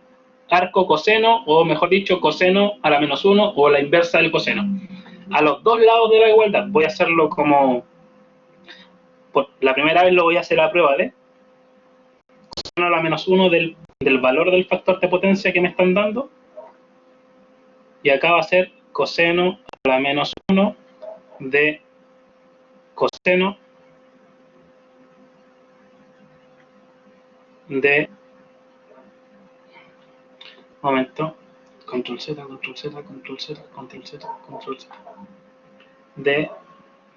arco coseno, o mejor dicho, coseno a la menos 1 o la inversa del coseno. A los dos lados de la igualdad. Voy a hacerlo como... la primera vez lo voy a hacer a prueba de coseno a la menos 1 del valor del factor de potencia que me están dando. Y acá va a ser coseno a la menos 1 de coseno de... Momento. Control Z, control Z, control Z, control Z, control Z. De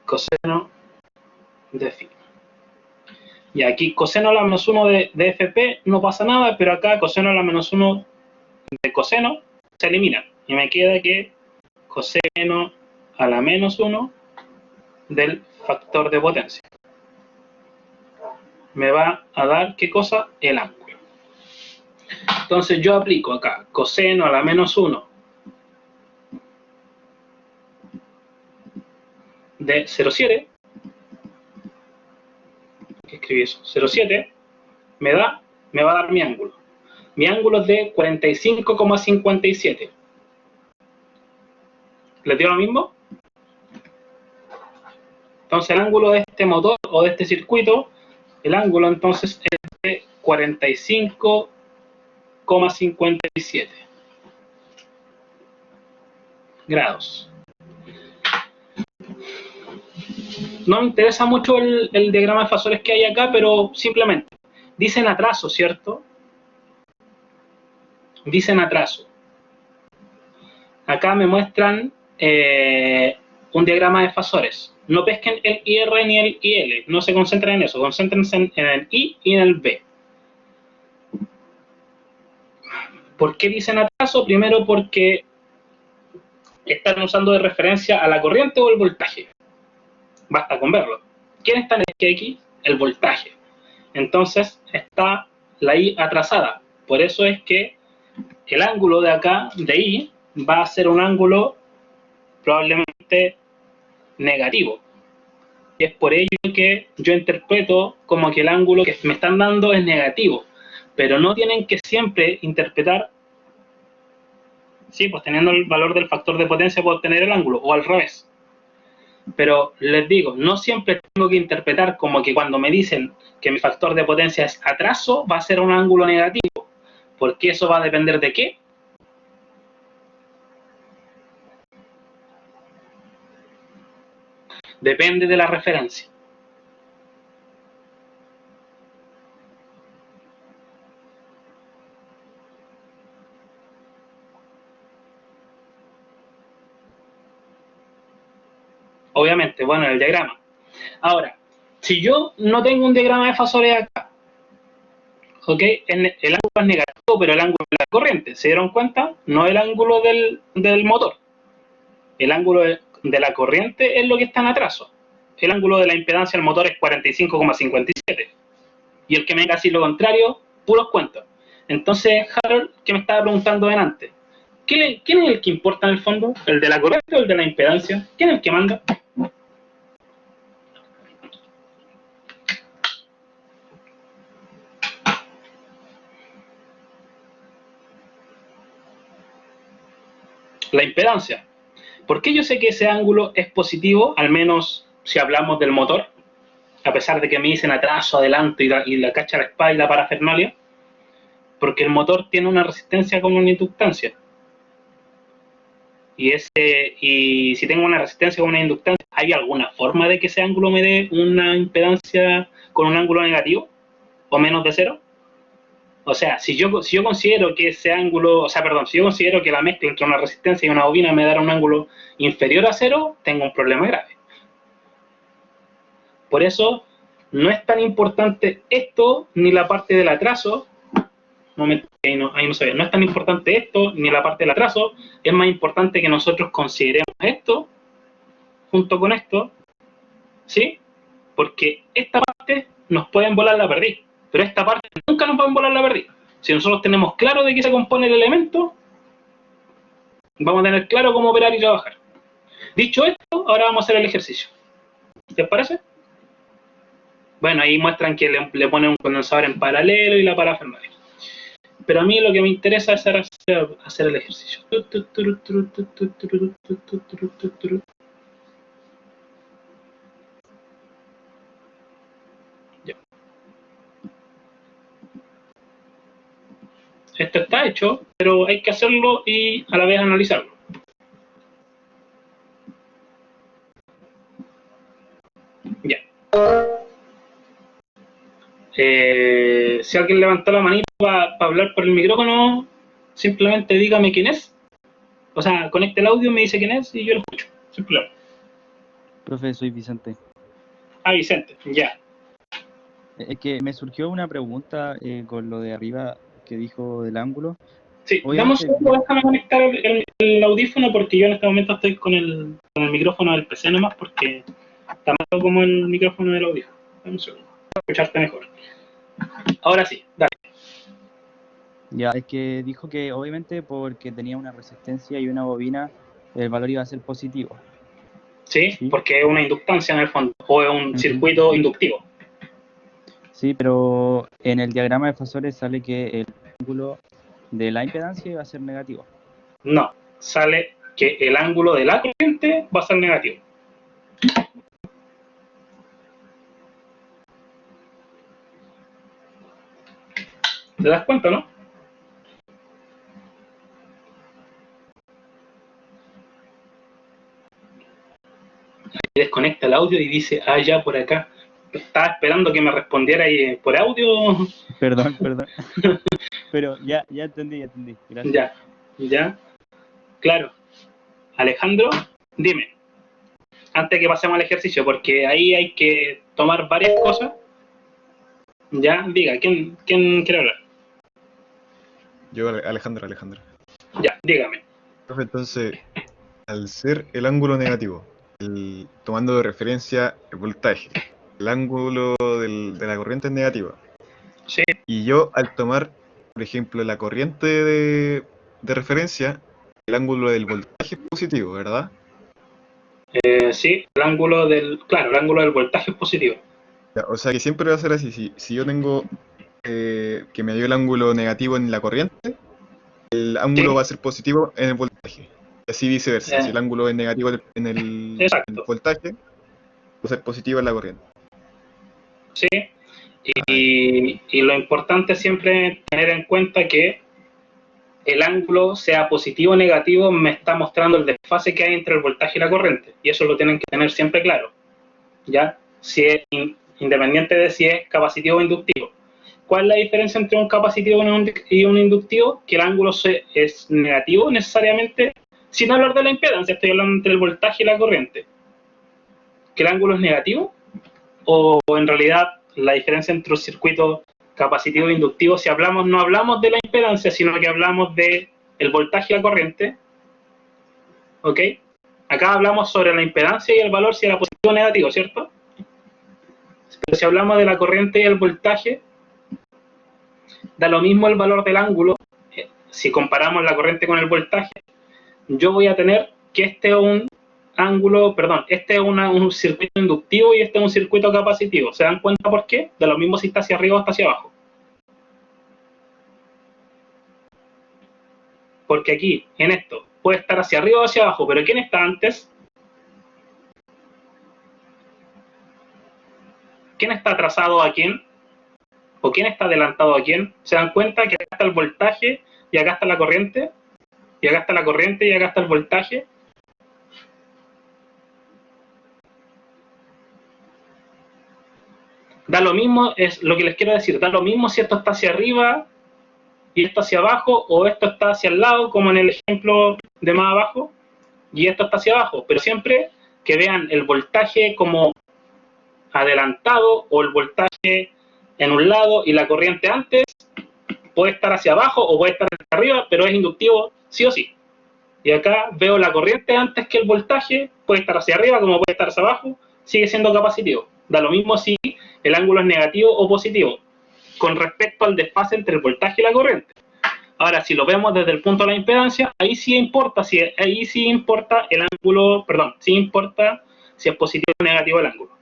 coseno de phi. Y aquí coseno a la menos 1 de FP no pasa nada, pero acá coseno a la menos 1 de coseno se elimina. Y me queda que coseno a la menos 1 del factor de potencia me va a dar, ¿qué cosa? El ángulo. Entonces yo aplico acá coseno a la menos 1 de 0,7, que escribí eso, 0,7, me va a dar mi ángulo. Mi ángulo es de 45,57. ¿Les dio lo mismo? Entonces el ángulo de este motor o de este circuito, el ángulo entonces es de 45,57 grados. No me interesa mucho el diagrama de fasores que hay acá, pero simplemente dicen atraso, ¿cierto? Dicen atraso. Acá me muestran un diagrama de fasores. No pesquen el IR ni el IL, no se concentren en eso, concéntrense en el I y en el B. ¿Por qué dicen atraso? Primero porque están usando de referencia a la corriente o el voltaje. Basta con verlo. ¿Quién está en el X? El voltaje. Entonces está la I atrasada. Por eso es que el ángulo de acá, de I, va a ser un ángulo probablemente negativo. Y es por ello que yo interpreto como que el ángulo que me están dando es negativo. Pero no tienen que siempre interpretar, sí, pues teniendo el valor del factor de potencia puedo obtener el ángulo, o al revés. Pero les digo, no siempre tengo que interpretar como que cuando me dicen que mi factor de potencia es atraso, va a ser un ángulo negativo. Porque eso va a depender de ¿qué? Depende de la referencia. Obviamente, bueno, en el diagrama. Ahora, si yo no tengo un diagrama de fasores acá, ¿ok? El ángulo es negativo, pero el ángulo de la corriente, ¿se dieron cuenta? No el ángulo del motor. El ángulo de la corriente es lo que está en atraso. el ángulo de la impedancia del motor es 45,57. Y el que me diga así lo contrario, puros cuentos. Entonces, Harold, que me estaba preguntando delante, ¿quién es el que importa en el fondo? ¿El de la corriente o el de la impedancia? ¿Quién es el que manda? La impedancia. ¿Por qué yo sé que ese ángulo es positivo, al menos si hablamos del motor? A pesar de que me dicen atraso, adelanto y la cacha la espada y la parafernalia. Porque el motor tiene una resistencia con una inductancia. Y si tengo una resistencia con una inductancia, ¿hay alguna forma de que ese ángulo me dé una impedancia con un ángulo negativo? ¿O menos de cero? O sea, si yo considero que ese ángulo, o sea, perdón, si yo considero que la mezcla entre una resistencia y una bobina me dará un ángulo inferior a cero, tengo un problema grave. Por eso, no es tan importante esto, ni la parte del atraso. Momento, ahí no se ve. No es tan importante esto, ni la parte del atraso. Es más importante que nosotros consideremos esto, junto con esto, ¿sí? Porque esta parte nos pueden volar la perdiz, pero esta parte nunca nos pueden volar la perdiz. Si nosotros tenemos claro de qué se compone el elemento, vamos a tener claro cómo operar y trabajar. Dicho esto, ahora vamos a hacer el ejercicio. ¿Les parece? Bueno, ahí muestran que le ponen un condensador en paralelo y la parafernalia. Pero a mí lo que me interesa es hacer el ejercicio. Ya. Esto está hecho, pero hay que hacerlo y a la vez analizarlo. Ya. Si alguien levantó la manita para hablar por el micrófono, simplemente dígame quién es. O sea, conecte el audio, me dice quién es y yo lo escucho. Simplemente. Profe, soy Vicente. Ah, Vicente, ya. Es que me surgió una pregunta con lo de arriba que dijo del ángulo. Sí, dame un Obviamente, segundo, déjame conectar el audífono porque yo en este momento estoy con el micrófono del PC nomás porque está malo como el micrófono del audífono. Dame un segundo, para escucharte mejor. Ahora sí, dale. ya, es que dijo que obviamente porque tenía una resistencia y una bobina, el valor iba a ser positivo. ¿Sí? ¿Sí? Porque es una inductancia en el fondo, o es un circuito inductivo. Sí, pero en el diagrama de fasores sale que el ángulo de la impedancia iba a ser negativo. No, sale que el ángulo de la corriente va a ser negativo. ¿Te das cuenta, no? Y desconecta el audio y dice, ah, ya por acá. Estaba esperando que me respondiera por audio. Perdón. Pero ya entendí, gracias. Ya, claro. Alejandro, dime, antes que pasemos al ejercicio, porque ahí hay que tomar varias cosas. Ya, diga, ¿quién quiere hablar? Yo, Alejandro. Ya, dígame. Profe, entonces, al ser el ángulo negativo, tomando de referencia el voltaje, el ángulo de la corriente es negativo. Sí. Y yo, al tomar, por ejemplo, la corriente de referencia, el ángulo del voltaje es positivo, ¿verdad? Sí, el ángulo del voltaje es positivo. Ya, o sea que siempre va a ser así. Si yo tengo que me dio el ángulo negativo en la corriente, el ángulo Sí. va a ser positivo en el voltaje. Y así viceversa. Si el ángulo es negativo en el voltaje, va a ser positivo en la corriente. Sí. Y lo importante siempre es tener en cuenta que el ángulo, sea positivo o negativo, me está mostrando el desfase que hay entre el voltaje y la corriente. Y eso lo tienen que tener siempre claro. ¿Ya? Si es independiente de si es capacitivo o inductivo. ¿Cuál es la diferencia entre un capacitivo y un inductivo? Que el ángulo es negativo necesariamente, sin hablar de la impedancia, estoy hablando entre el voltaje y la corriente. ¿Que el ángulo es negativo? ¿O en realidad la diferencia entre un circuito capacitivo e inductivo, si hablamos, no hablamos de la impedancia, sino que hablamos de el voltaje y la corriente? ¿Ok? Acá hablamos sobre la impedancia y el valor si era positivo o negativo, ¿cierto? Pero si hablamos de la corriente y el voltaje, da lo mismo el valor del ángulo. Si comparamos la corriente con el voltaje, yo voy a tener que este es un ángulo, perdón, este es un circuito inductivo y este es un circuito capacitivo. ¿Se dan cuenta por qué? Da lo mismo si está hacia arriba o está hacia abajo. Porque aquí, en esto, puede estar hacia arriba o hacia abajo, pero ¿quién está antes? ¿Quién está atrasado a quién? ¿O quién está adelantado a quién? ¿Se dan cuenta que acá está el voltaje y acá está la corriente? Y acá está la corriente y acá está el voltaje. Da lo mismo, es lo que les quiero decir, da lo mismo si esto está hacia arriba y esto hacia abajo, o esto está hacia el lado, como en el ejemplo de más abajo, y esto está hacia abajo, pero siempre que vean el voltaje como adelantado o el voltaje en un lado y la corriente antes, puede estar hacia abajo o puede estar hacia arriba, pero es inductivo sí o sí. Y acá veo la corriente antes que el voltaje, puede estar hacia arriba como puede estar hacia abajo, sigue siendo capacitivo. Da lo mismo si el ángulo es negativo o positivo, con respecto al desfase entre el voltaje y la corriente. Ahora, si lo vemos desde el punto de la impedancia, ahí sí importa, ahí sí importa el ángulo, perdón, sí importa si es positivo o negativo el ángulo.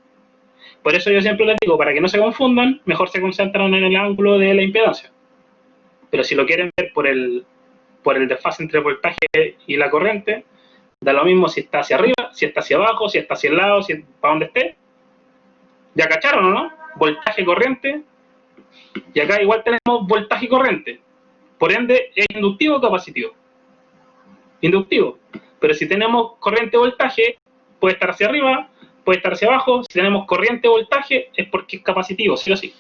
Por eso yo siempre les digo, para que no se confundan, mejor se concentran en el ángulo de la impedancia. Pero si lo quieren ver por el desfase entre el voltaje y la corriente, da lo mismo si está hacia arriba, si está hacia abajo, si está hacia el lado, si para donde esté. ¿Ya cacharon o no? Voltaje, corriente. Y acá igual tenemos voltaje y corriente. Por ende, ¿es inductivo o capacitivo? Inductivo. Pero si tenemos corriente y voltaje, puede estar hacia arriba, puede estar hacia abajo. Si tenemos corriente y voltaje, es porque es capacitivo, sí o sí.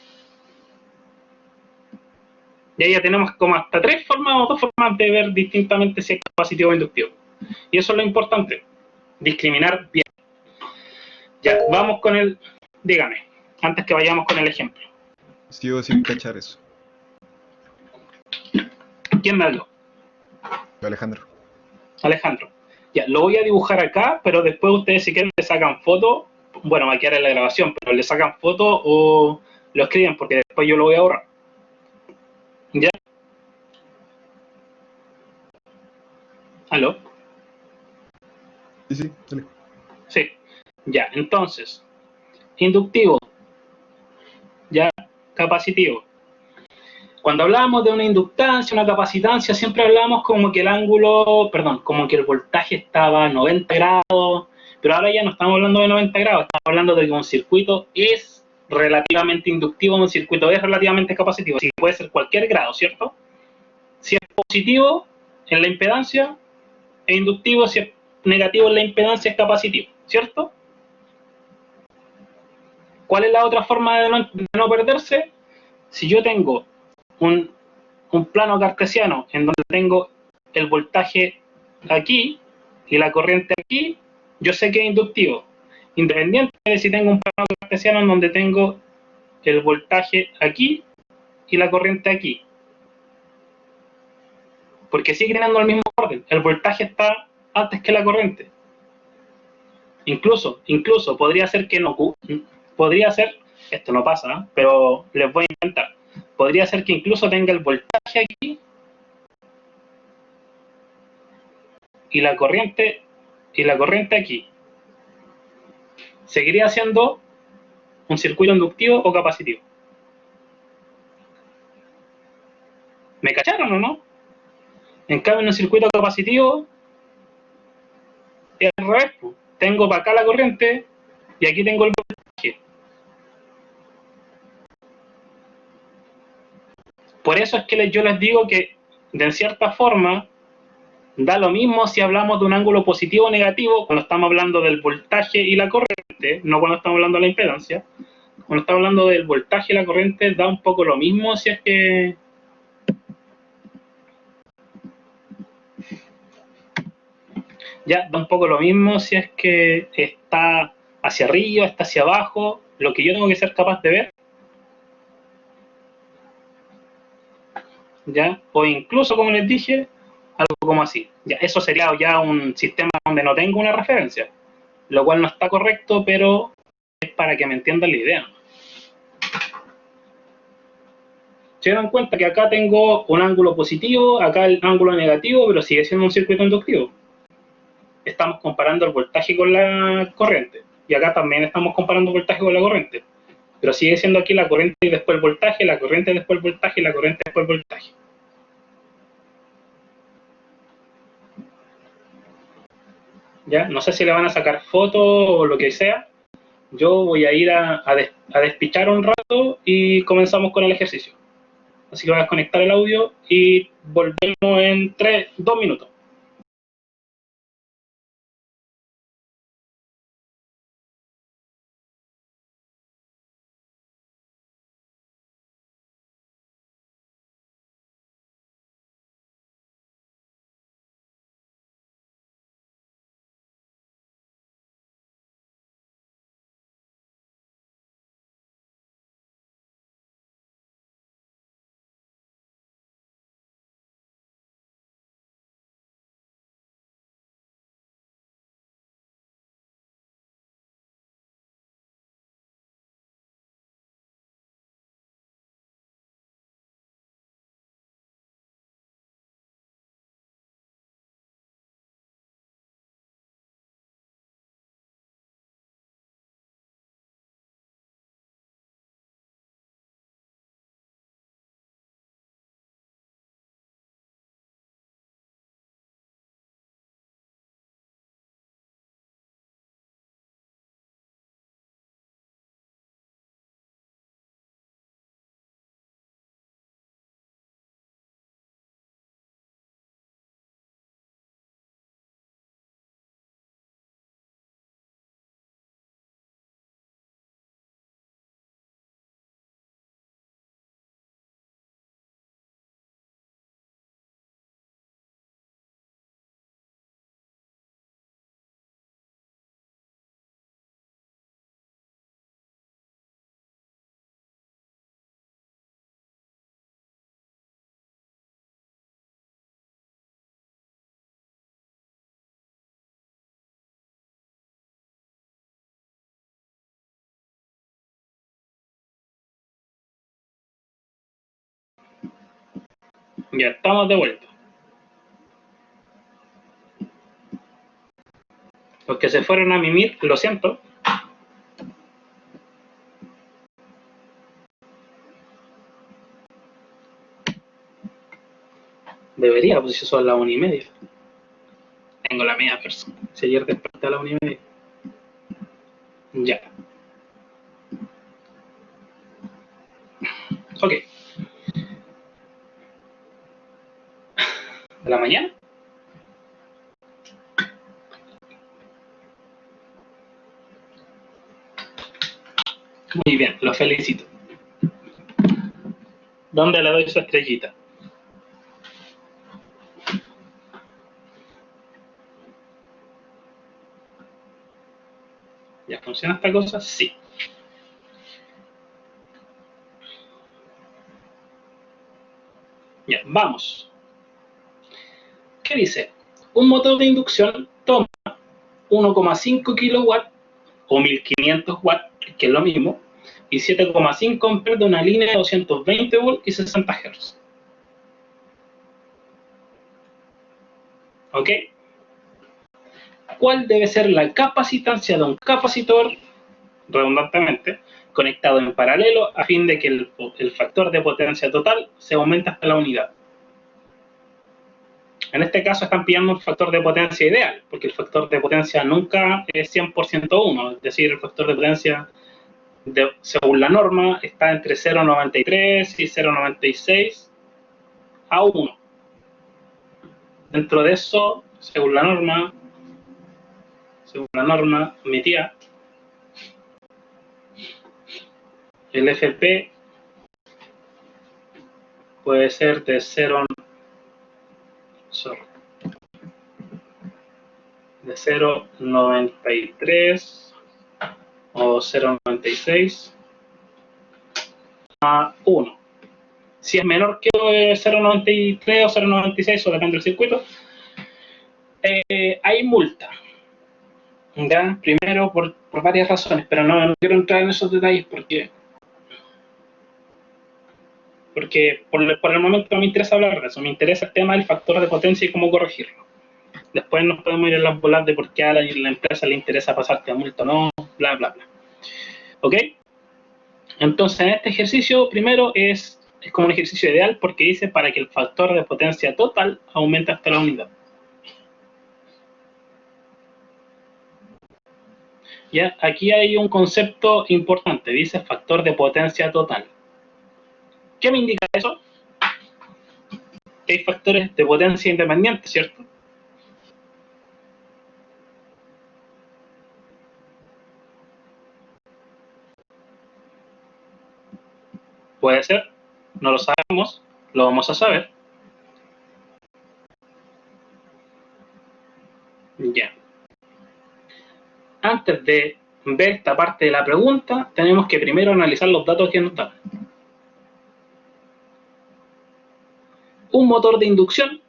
Y ahí ya tenemos como hasta 3 formas o 2 formas de ver distintamente si es capacitivo o inductivo. Y eso es lo importante, discriminar bien. Ya, vamos con el... Dígame, antes que vayamos con el ejemplo. Sigo sin cachar eso. ¿Quién me habló? Alejandro. Alejandro. Ya, lo voy a dibujar acá, pero después ustedes si quieren le sacan foto, bueno, va a quedar en la grabación, pero le sacan foto o lo escriben porque después yo lo voy a borrar. ¿Ya? ¿Aló? Sí, dale. Sí. Ya, entonces, inductivo. Ya, capacitivo. Cuando hablábamos de una inductancia, una capacitancia, siempre hablábamos como que el ángulo, perdón, como que el voltaje estaba a 90 grados, pero ahora ya no estamos hablando de 90 grados, estamos hablando de que un circuito es relativamente inductivo, un circuito es relativamente capacitivo, así que puede ser cualquier grado, ¿cierto? Si es positivo en la impedancia, es inductivo, si es negativo en la impedancia, es capacitivo, ¿cierto? ¿Cuál es la otra forma de no perderse? Si yo tengo un plano cartesiano en donde tengo el voltaje aquí y la corriente aquí, yo sé que es inductivo, independiente de si tengo un plano cartesiano en donde tengo el voltaje aquí y la corriente aquí, porque sigue teniendo el mismo orden, el voltaje está antes que la corriente. Incluso podría ser que no, podría ser, esto no pasa, ¿eh? Pero les voy a intentar. Podría ser que incluso tenga el voltaje aquí y la corriente aquí. Seguiría siendo un circuito inductivo o capacitivo. ¿Me cacharon o no? En cambio, en un circuito capacitivo es al revés. Tengo para acá la corriente y aquí tengo el voltaje. Por eso es que yo les digo que, de cierta forma, da lo mismo si hablamos de un ángulo positivo o negativo cuando estamos hablando del voltaje y la corriente, no cuando estamos hablando de la impedancia. Cuando estamos hablando del voltaje y la corriente, da un poco lo mismo si es que... Ya, da un poco lo mismo si es que está hacia arriba, está hacia abajo, lo que yo tengo que ser capaz de ver. ¿Ya? O incluso, como les dije, algo como así. Ya, eso sería ya un sistema donde no tengo una referencia, lo cual no está correcto, pero es para que me entiendan la idea. Se dan cuenta que acá tengo un ángulo positivo, acá el ángulo negativo, pero sigue siendo un circuito inductivo. Estamos comparando el voltaje con la corriente. Y acá también estamos comparando el voltaje con la corriente. Pero sigue siendo aquí la corriente y después el voltaje, la corriente y después el voltaje, y la corriente y después el voltaje. ¿Ya? No sé si le van a sacar fotos o lo que sea. Yo voy a ir a despichar un rato y comenzamos con el ejercicio. Así que voy a desconectar el audio y volvemos en 2 minutos. Ya estamos de vuelta. Los que se fueron a mimir, lo siento. Debería, pues si son las 1:30. Tengo la media persona. Si ayer desperté a las 1:30. Ya. Ok. ¿De la mañana? Muy bien, lo felicito. ¿Dónde le doy su estrellita? ¿Ya funciona esta cosa? Sí. Ya, vamos. ¿Qué dice? Un motor de inducción toma 1,5 kilowatts o 1500 watts, que es lo mismo, y 7,5 amperes de una línea de 220 volts y 60 Hz. ¿Ok? ¿Cuál debe ser la capacitancia de un capacitor, redundantemente, conectado en paralelo a fin de que el factor de potencia total se aumente hasta la unidad? En este caso están pidiendo un factor de potencia ideal, porque el factor de potencia nunca es 100% 1, es decir, el factor de potencia, según la norma, está entre 0,93 y 0,96 a 1. Dentro de eso, según la norma, mi tía, el FP puede ser de 0,93 o 0,96 a 1. Si es menor que 0,93 o 0,96, o depende del circuito, hay multa. ¿Ya? Primero, por varias razones, pero no quiero entrar en esos detalles porque porque por el momento no me interesa hablar de eso, me interesa el tema del factor de potencia y cómo corregirlo. Después nos podemos ir en las bolas de por qué a la empresa le interesa pasarte a multa o no, bla, bla, bla. ¿Ok? Entonces, en este ejercicio, primero es como un ejercicio ideal porque dice para que el factor de potencia total aumente hasta la unidad. Ya, aquí hay un concepto importante, dice factor de potencia total. ¿Qué me indica eso? Que hay factores de potencia independientes, ¿cierto? Puede ser, no lo sabemos, lo vamos a saber. Ya. Antes de ver esta parte de la pregunta, tenemos que primero analizar los datos que nos dan. Un motor de inducción,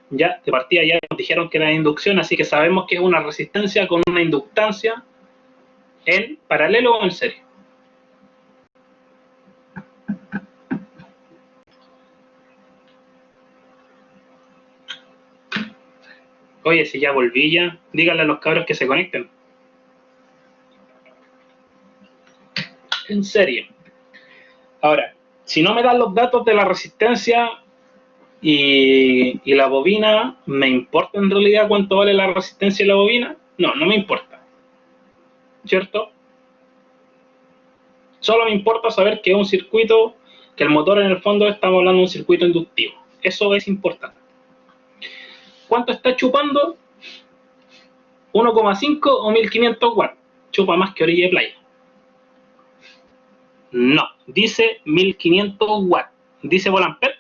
ya de partida ya nos dijeron que era de inducción, así que sabemos que es una resistencia con una inductancia en paralelo o en serie. Oye, si ya volví ya, díganle a los cabros que se conecten. En serie. Ahora, si no me dan los datos de la resistencia y la bobina, ¿me importa en realidad cuánto vale la resistencia y la bobina? No, no me importa. ¿Cierto? Solo me importa saber que es un circuito, que el motor en el fondo estamos hablando de un circuito inductivo. Eso es importante. ¿Cuánto está chupando? 1,5 o 1500 watts. Chupa más que orilla de playa. No, dice 1500 watts. ¿Dice volampere?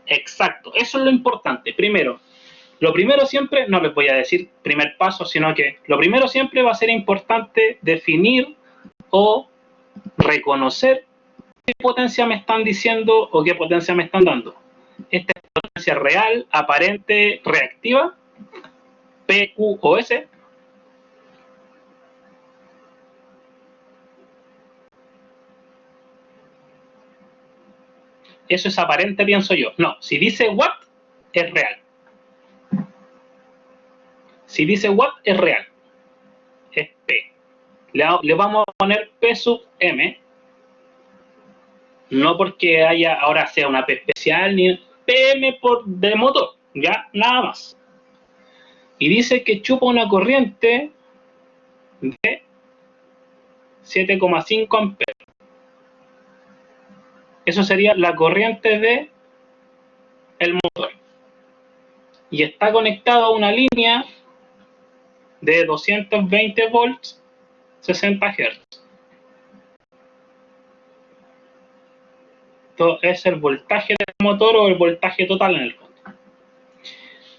Exacto, eso es lo importante. Primero, lo primero siempre, no les voy a decir primer paso, sino que lo primero siempre va a ser importante definir o reconocer qué potencia me están diciendo o qué potencia me están dando. Esta es potencia real, aparente, reactiva, P, Q o S. Eso es aparente, pienso yo. No, si dice watt, es real. Si dice watt, es real. Es P. Le vamos a poner P sub M. No porque haya ahora sea una P especial, ni PM por de motor. Ya, nada más. Y dice que chupa una corriente de 7,5 amperes. Eso sería la corriente de el motor. Y está conectado a una línea de 220 volts, 60 Hz. Esto es el voltaje del motor o el voltaje total en el fondo.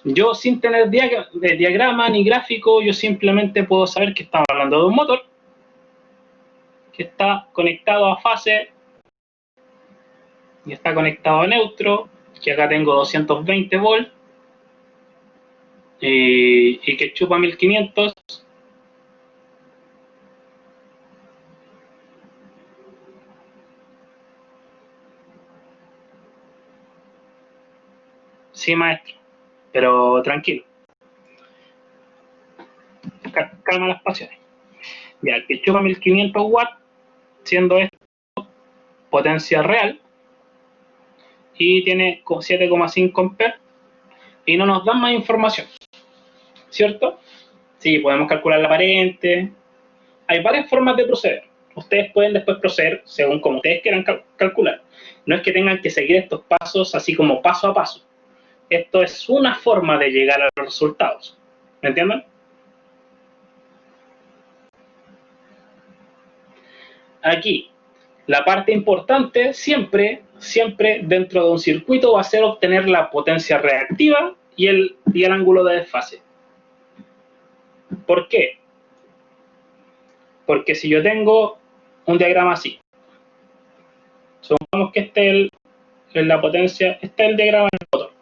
Yo sin tener diagrama ni gráfico, yo simplemente puedo saber que estamos hablando de un motor que está conectado a fase y está conectado a neutro, que acá tengo 220 volts y que chupa 1500. Sí, maestro, pero tranquilo. Calma las pasiones. Ya, el que chupa 1500 watts, siendo esto potencia real, y tiene 7,5 amperes, y no nos dan más información, ¿cierto? Sí, podemos calcular la aparente. Hay varias formas de proceder. Ustedes pueden después proceder según como ustedes quieran calcular. No es que tengan que seguir estos pasos así como paso a paso. Esto es una forma de llegar a los resultados. ¿Me entienden? Aquí, la parte importante siempre dentro de un circuito va a ser obtener la potencia reactiva y el ángulo de desfase. ¿Por qué? Porque si yo tengo un diagrama así, supongamos que este es la potencia, este es el diagrama del motor.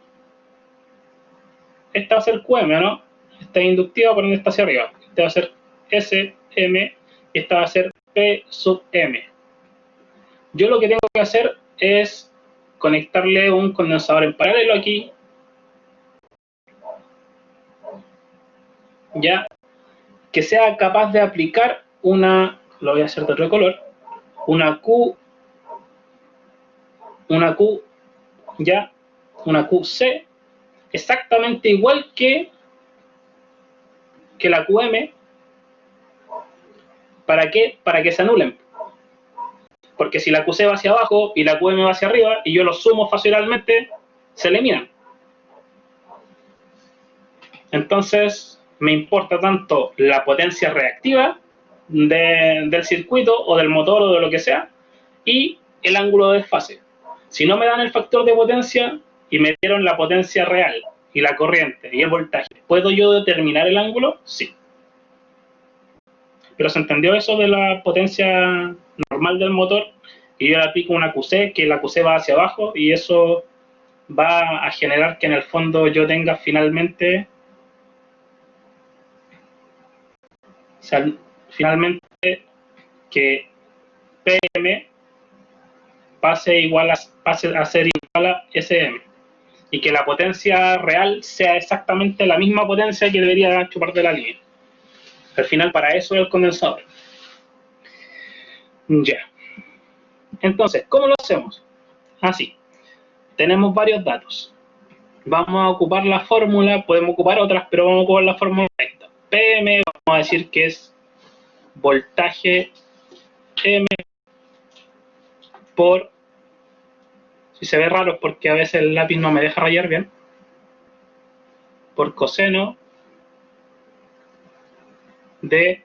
Esta va a ser QM, ¿no? Esta es inductiva, por ende está hacia arriba. Esta va a ser S, M, y esta va a ser P sub M. Yo lo que tengo que hacer es conectarle un condensador en paralelo aquí, ya, que sea capaz de aplicar una, lo voy a hacer de otro color, una Q, ya, una QC, exactamente igual que la QM. ¿Para qué? Para que se anulen. Porque si la QC va hacia abajo y la QM va hacia arriba y yo los sumo factorialmente, se eliminan. Entonces, me importa tanto la potencia reactiva del circuito o del motor o de lo que sea y el ángulo de desfase. Si no me dan el factor de potencia y me dieron la potencia real y la corriente y el voltaje, ¿puedo yo determinar el ángulo? Sí. Pero se entendió eso de la potencia normal del motor y yo le aplico una QC, que la QC va hacia abajo y eso va a generar que en el fondo yo tenga finalmente, o sea, finalmente que PM pase a ser igual a SM y que la potencia real sea exactamente la misma potencia que debería chupar de la línea. Al final para eso es el condensador. Ya. Entonces, ¿cómo lo hacemos? Así. Tenemos varios datos. Vamos a ocupar la fórmula, podemos ocupar otras, pero vamos a ocupar la fórmula esta. PM, vamos a decir que es voltaje M por, si se ve raro es porque a veces el lápiz no me deja rayar bien, por coseno de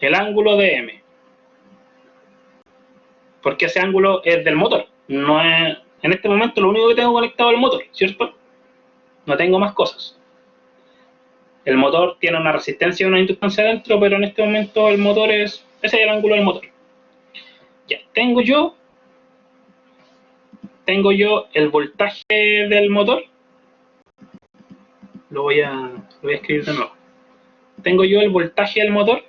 el ángulo de M. Porque ese ángulo es del motor. No es, en este momento lo único que tengo conectado es el motor, ¿cierto? No tengo más cosas. El motor tiene una resistencia y una inductancia dentro, pero en este momento el motor ese es el ángulo del motor. Ya, tengo yo el voltaje del motor. Lo voy a escribir de nuevo. Tengo yo el voltaje del motor.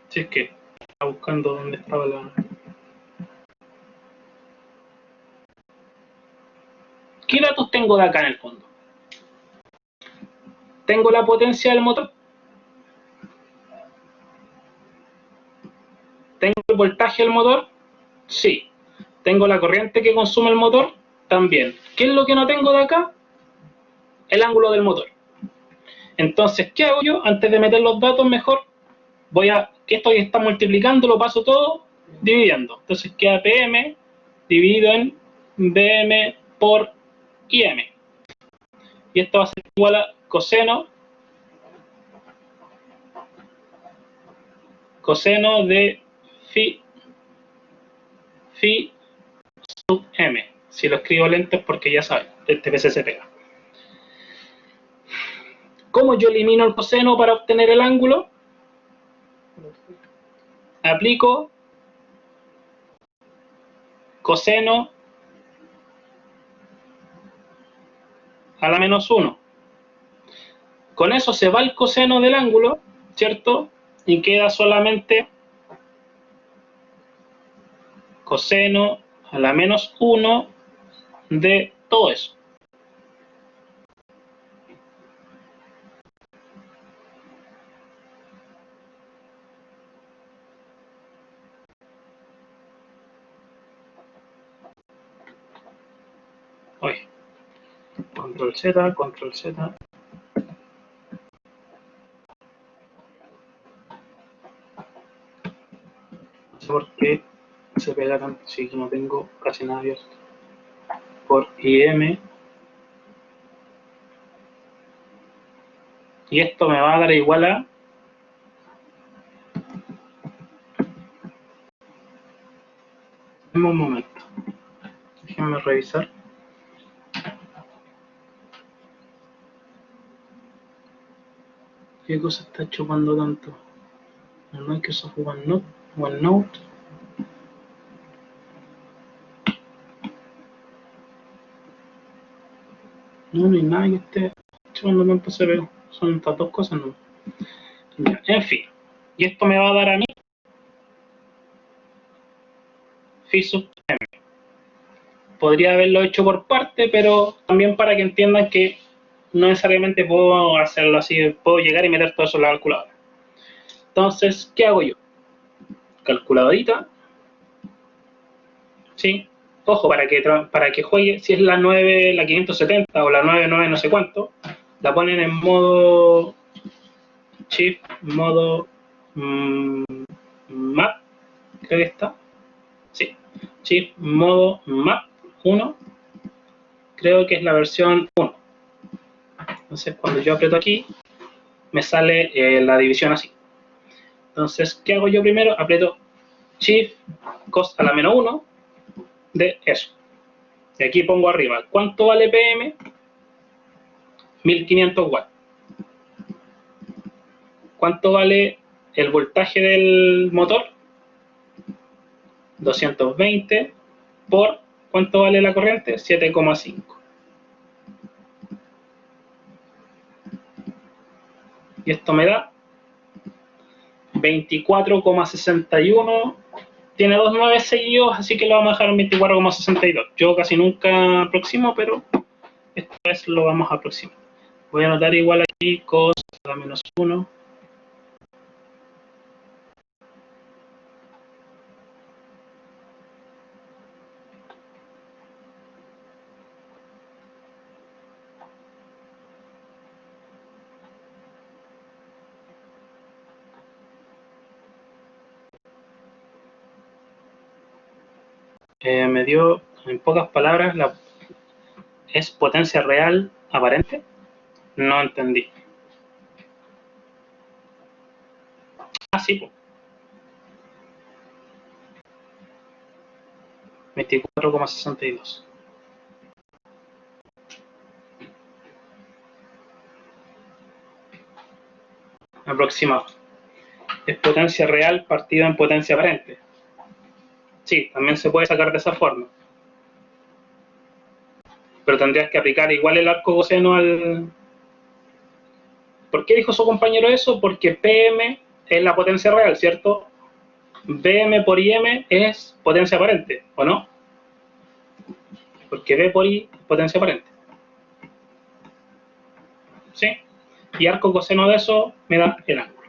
Si es que estaba buscando dónde estaba la... ¿Qué datos tengo de acá en el fondo? Tengo la potencia del motor. ¿Tengo el voltaje del motor? Sí. ¿Tengo la corriente que consume el motor? También. ¿Qué es lo que no tengo de acá? El ángulo del motor. Entonces, ¿qué hago yo? Antes de meter los datos, mejor que esto que está multiplicando lo paso todo dividiendo. Entonces queda PM dividido en BM por IM. Y esto va a ser igual a coseno de phi sub M. Si lo escribo lento es porque ya saben, este PC se pega. ¿Cómo yo elimino el coseno para obtener el ángulo? Aplico coseno a la menos 1. Con eso se va el coseno del ángulo, ¿cierto? Y queda solamente coseno a la menos 1 de todo eso. Oye, control Z, control Z. No sé por qué se pega tanto si no tengo casi nada abierto. Por IM. Y esto me va a dar igual a... Un momento. Déjenme revisar. ¿Qué cosa está chupando tanto? Microsoft OneNote. No, no hay nada que esté chupando tanto CPU. Son estas dos cosas, no. Ya, en fin. Y esto me va a dar a mí phi sub m. Podría haberlo hecho por parte, pero también para que entiendan que no necesariamente puedo hacerlo así, puedo llegar y meter todo eso en la calculadora. Entonces, ¿qué hago yo? Calculadorita. ¿Sí? Ojo, para que juegue, si es la 9, la 570 o la 99 no sé cuánto, la ponen en modo shift, modo map, creo que está. Sí, shift, modo map 1, creo que es la versión 1. Entonces, cuando yo aprieto aquí, me sale la división así. Entonces, ¿qué hago yo primero? Aprieto shift, cost a la menos 1 de eso. Y aquí pongo arriba, ¿cuánto vale PM? 1500 watts. ¿Cuánto vale el voltaje del motor? 220 por, ¿cuánto vale la corriente? 7,5. Y esto me da 24,61. Tiene dos 9 seguidos, así que lo vamos a dejar en 24,62. Yo casi nunca aproximo, pero esta vez lo vamos a aproximar. Voy a anotar igual aquí cos a menos 1. Me dio, en pocas palabras, ¿es potencia real aparente? No entendí. Ah, sí, pues. 24,62. Aproximado. Es potencia real partida en potencia aparente. Sí, también se puede sacar de esa forma. Pero tendrías que aplicar igual el arco coseno al... ¿Por qué dijo su compañero eso? Porque PM es la potencia real, ¿cierto? Bm por Im es potencia aparente, ¿o no? Porque B por I es potencia aparente. ¿Sí? Y arco coseno de eso me da el ángulo.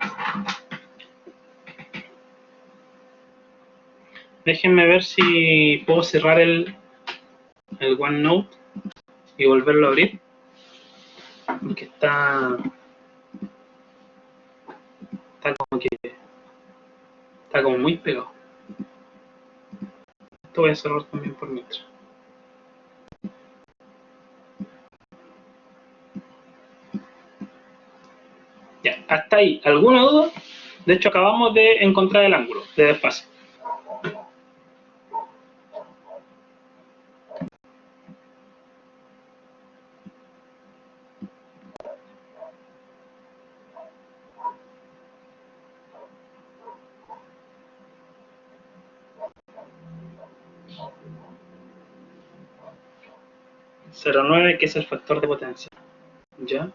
Déjenme ver si puedo cerrar el OneNote y volverlo a abrir. Porque está como muy pegado. Esto voy a cerrar también por mientras. Ya, hasta ahí. ¿Alguna duda? De hecho, acabamos de encontrar el ángulo de desfase. .09, que es el factor de potencia. ¿Ya?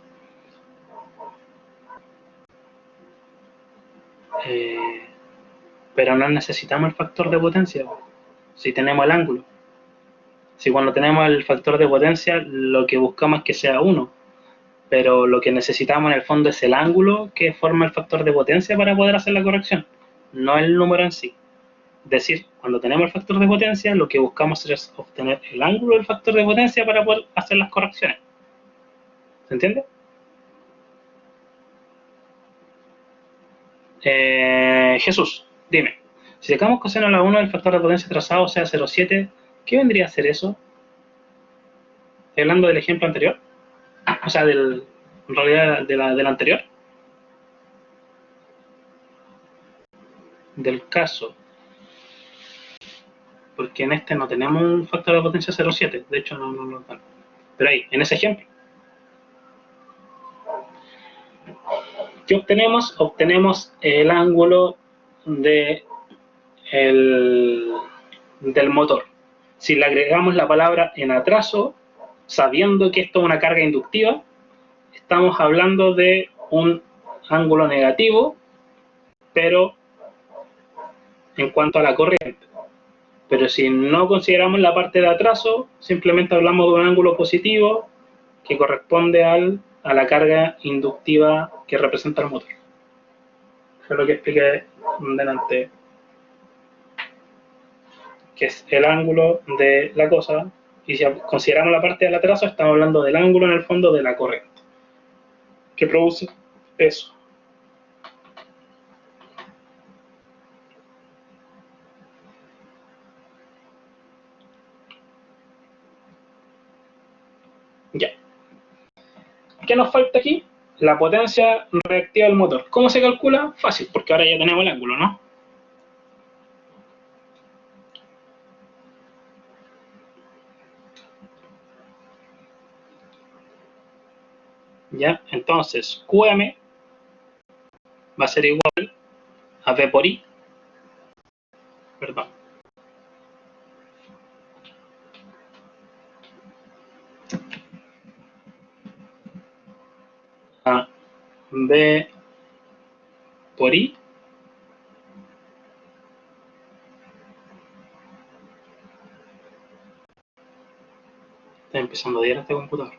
Pero no necesitamos el factor de potencia si tenemos el ángulo. Si cuando tenemos el factor de potencia lo que buscamos es que sea 1, pero lo que necesitamos en el fondo es el ángulo que forma el factor de potencia para poder hacer la corrección, no el número en sí. Es decir, cuando tenemos el factor de potencia lo que buscamos es obtener el ángulo del factor de potencia para poder hacer las correcciones. ¿Se entiende? Jesús, dime, si sacamos coseno a la 1 del factor de potencia trazado, o sea 0,7, ¿qué vendría a ser eso? ¿Estoy hablando del ejemplo anterior? O sea, en realidad del anterior. Del caso. Porque en este no tenemos un factor de potencia 0,7. De hecho, no lo dan. Pero ahí, en ese ejemplo. ¿Qué obtenemos? Obtenemos el ángulo del motor. Si le agregamos la palabra en atraso, sabiendo que esto es una carga inductiva, estamos hablando de un ángulo negativo, pero en cuanto a la corriente. Pero si no consideramos la parte de atraso, simplemente hablamos de un ángulo positivo que corresponde a la carga inductiva que representa el motor. Eso es lo que expliqué delante, que es el ángulo de la cosa, y si consideramos la parte del atraso, estamos hablando del ángulo en el fondo de la corriente, que produce peso. Ya. ¿Qué nos falta aquí? La potencia reactiva del motor. ¿Cómo se calcula? Fácil, porque ahora ya tenemos el ángulo, ¿no? Ya, entonces QM va a ser igual a V por I, perdón, a V por I está empezando a odiar este computador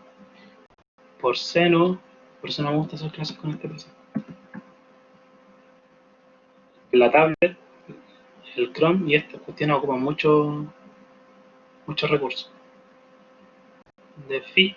por seno, por eso no me gusta hacer clases con este PC. La tablet, el Chrome y esta cuestión ocupan muchos recursos de phi.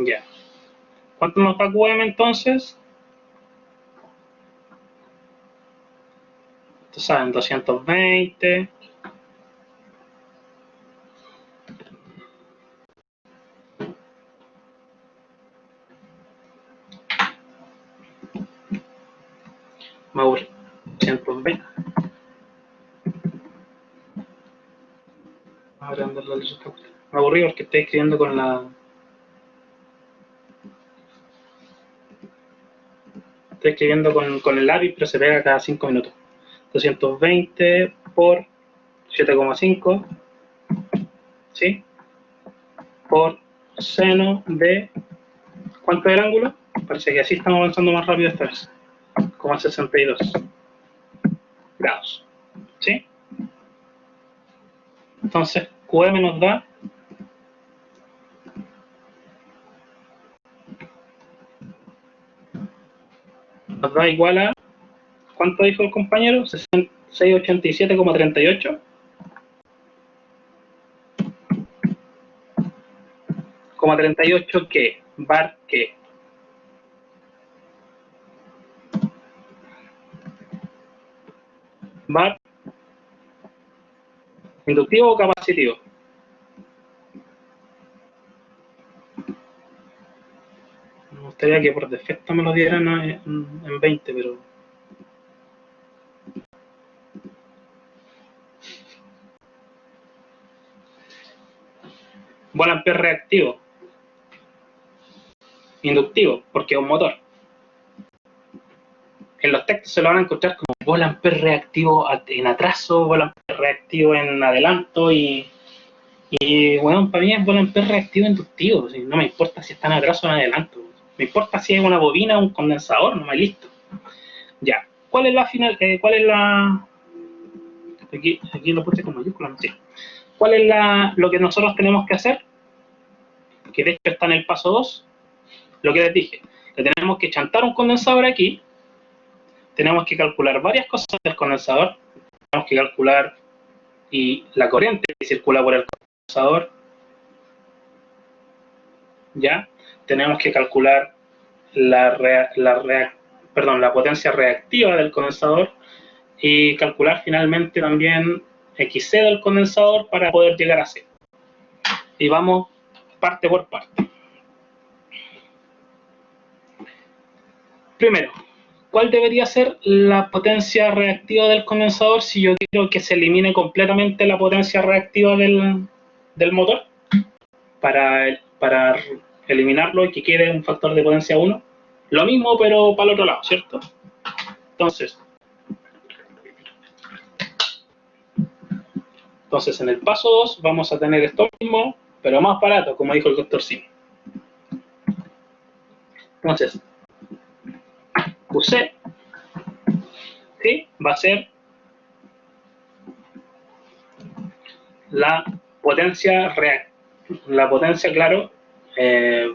Ya. ¿Cuánto nos da QM entonces? Ustedes saben, 220. Me aburrí. 220. Agrandar la letra. Me aburrí porque estoy escribiendo con la... Estoy escribiendo con el lápiz, pero se pega cada 5 minutos. 220 por 7,5, ¿sí? Por seno de... ¿Cuánto es el ángulo? Parece que así estamos avanzando más rápido esta vez. 62 grados, ¿sí? Entonces, QM nos da igual a... ¿Cuánto dijo el compañero? 687,38. ¿38 qué? ¿Bar qué? ¿Bar inductivo o capacitivo? Me gustaría que por defecto me lo dieran en 20, pero... Volt-ampere reactivo. Inductivo, porque es un motor. En los textos se lo van a encontrar como Volt-ampere reactivo en atraso, Volt-ampere reactivo en adelanto y bueno, para mí es Volt-ampere reactivo inductivo. ¿Sí? No me importa si está en atraso o en adelanto. Me importa si es una bobina o un condensador, no me listo. Ya. ¿Cuál es la final? ¿Cuál es la...? Aquí lo puse con mayúsculas, sí. ¿Cuál es lo que nosotros tenemos que hacer? Que de hecho está en el paso 2. Lo que les dije. Le tenemos que chantar un condensador aquí. Tenemos que calcular varias cosas del condensador. Tenemos que calcular y la corriente que circula por el condensador. ¿Ya? Tenemos que calcular la potencia reactiva del condensador y calcular finalmente también XC del condensador para poder llegar a C. Y vamos parte por parte. Primero, ¿cuál debería ser la potencia reactiva del condensador si yo quiero que se elimine completamente la potencia reactiva del motor? Para eliminarlo y que quede un factor de potencia 1. Lo mismo, pero para el otro lado, ¿cierto? Entonces, en el paso 2 vamos a tener esto mismo, pero más barato, como dijo el doctor Sim. Entonces, QC, ¿sí? Va a ser la potencia claro,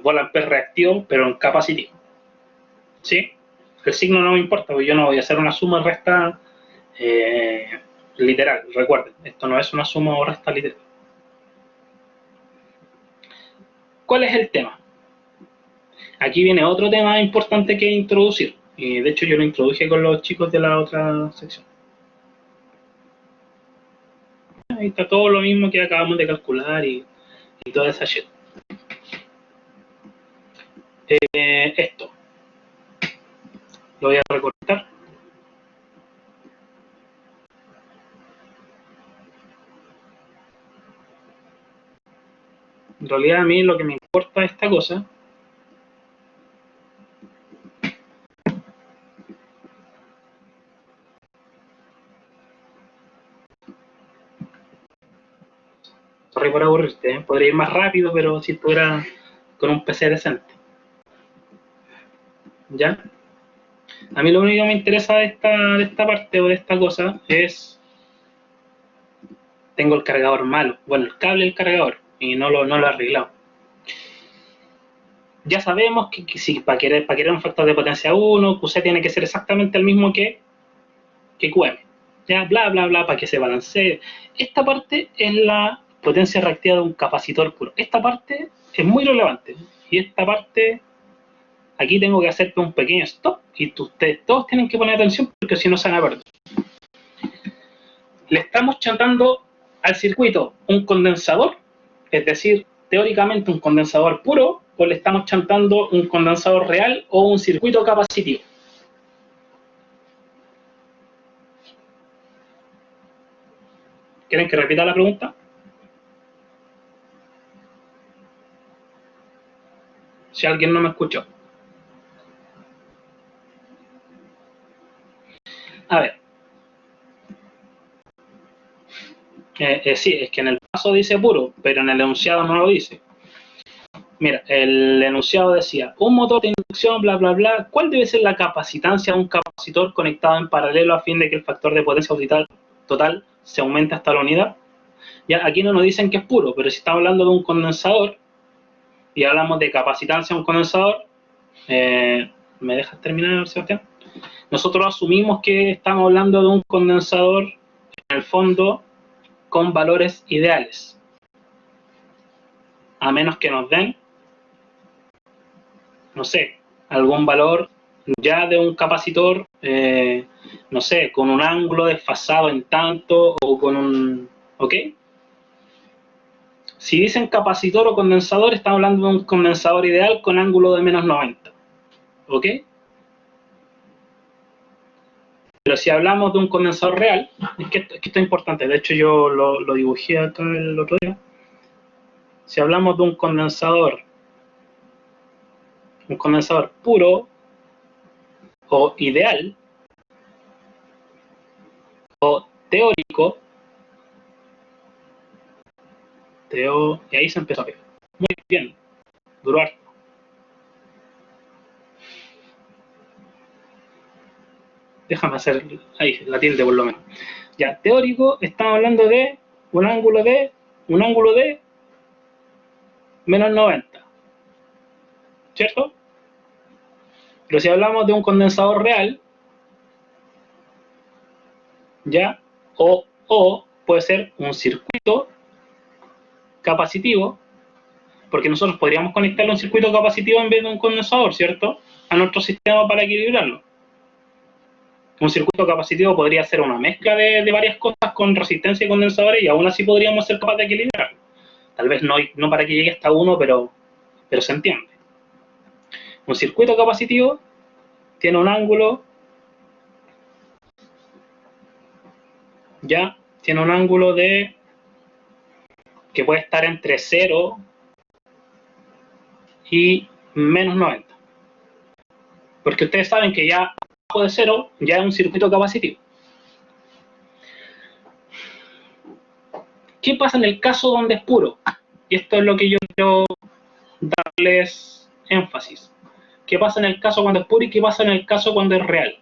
Volt-Ampere reactivo, pero en capacitivo. ¿Sí? El signo no me importa, porque yo no voy a hacer una suma o resta literal. Recuerden, esto no es una suma o resta literal. ¿Cuál es el tema? Aquí viene otro tema importante que introducir. Y de hecho yo lo introduje con los chicos de la otra sección. Ahí está todo lo mismo que acabamos de calcular y toda esa shit. Esto. Lo voy a recortar. En realidad a mí lo que me importa es esta cosa. Sorry por aburrirte, ¿eh? Podría ir más rápido, pero si estuviera con un PC decente. ¿Ya? A mí lo único que me interesa de esta parte o de esta cosa es... Tengo el cargador malo. Bueno, el cable del cargador. Y no lo he arreglado. Ya sabemos que si para querer un factor de potencia 1, QC tiene que ser exactamente el mismo que QM. Ya, bla, bla, bla, para que se balancee. Esta parte es la potencia reactiva de un capacitor puro. Esta parte es muy relevante. Y esta parte, aquí tengo que hacer un pequeño stop. Y ustedes todos tienen que poner atención porque si no se van a perder. Le estamos chantando al circuito un condensador, es decir, teóricamente un condensador puro, o le estamos chantando un condensador real o un circuito capacitivo. ¿Quieren que repita la pregunta? Si alguien no me escuchó. A ver. Sí, es que en el paso dice puro, pero en el enunciado no lo dice. Mira, el enunciado decía, un motor de inducción, bla, bla, bla. ¿Cuál debe ser la capacitancia de un capacitor conectado en paralelo a fin de que el factor de potencia total se aumente hasta la unidad? Ya, aquí no nos dicen que es puro, pero si estamos hablando de un condensador y hablamos de capacitancia de un condensador, ¿me dejas terminar, Sebastián? Nosotros asumimos que estamos hablando de un condensador, en el fondo, con valores ideales. A menos que nos den, no sé, algún valor ya de un capacitor, no sé, con un ángulo desfasado en tanto o con un... ¿Ok? Si dicen capacitor o condensador, estamos hablando de un condensador ideal con ángulo de menos 90. ¿Ok? Pero si hablamos de un condensador real, es que esto es importante, de hecho yo lo dibujé acá el otro día. Si hablamos de un condensador puro o ideal o teórico, y ahí se empezó a pegar. Muy bien, duró harto. Déjame hacer ahí la tilde por lo menos. Ya, teórico, estamos hablando de un ángulo de menos 90. ¿Cierto? Pero si hablamos de un condensador real, ya, o puede ser un circuito capacitivo, porque nosotros podríamos conectarle un circuito capacitivo en vez de un condensador, ¿cierto? A nuestro sistema para equilibrarlo. Un circuito capacitivo podría ser una mezcla de varias cosas con resistencia y condensadores y aún así podríamos ser capaces de equilibrarlo. Tal vez no para que llegue hasta 1, pero se entiende. Un circuito capacitivo tiene un ángulo ya tiene un ángulo de que puede estar entre 0 y menos 90. Porque ustedes saben que ya abajo de 0 ya es un circuito capacitivo. ¿Qué pasa en el caso donde es puro? Y esto es lo que yo quiero darles énfasis. ¿Qué pasa en el caso cuando es puro y qué pasa en el caso cuando es real?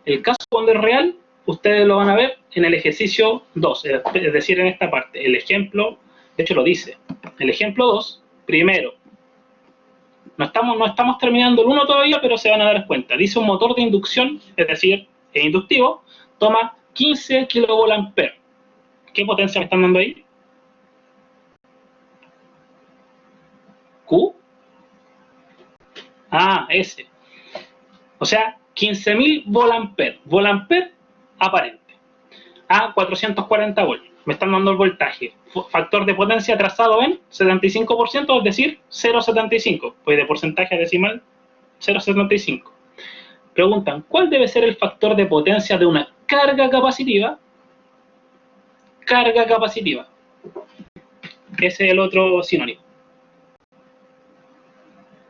El caso cuando es real, ustedes lo van a ver en el ejercicio 2, es decir, en esta parte. El ejemplo, de hecho lo dice. El ejemplo 2, primero, no estamos terminando el 1 todavía, pero se van a dar cuenta. Dice un motor de inducción, es decir, es inductivo, toma 15 kVA. ¿Qué potencia me están dando ahí? ¿Q? Ah, S. O sea, 15.000 volampere. Volampere aparente. A 440 volts. Me están dando el voltaje. Factor de potencia trazado en 75%, es decir, 0,75. Pues de porcentaje decimal, 0,75. Preguntan, ¿cuál debe ser el factor de potencia de una carga capacitiva? Carga capacitiva. Ese es el otro sinónimo.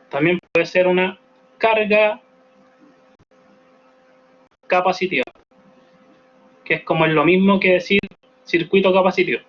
También puede ser una carga capacitiva, que es como lo mismo que decir circuito capacitivo.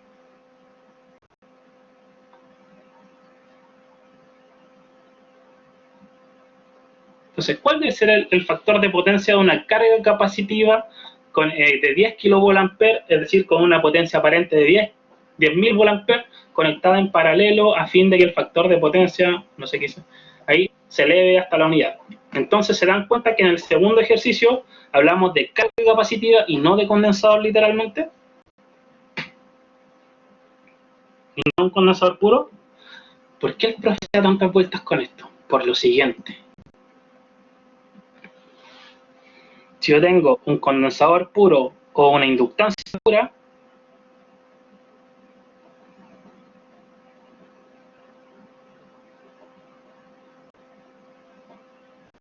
Entonces, ¿cuál debe ser el factor de potencia de una carga capacitiva de 10 kVA, es decir, con una potencia aparente de 10.000 VA conectada en paralelo a fin de que el factor de potencia, no sé qué es, ahí se eleve hasta la unidad? Entonces se dan cuenta que en el segundo ejercicio hablamos de carga capacitiva y no de condensador literalmente. Y no un condensador puro. ¿Por qué el profe da tantas vueltas con esto? Por lo siguiente. Si yo tengo un condensador puro o una inductancia pura,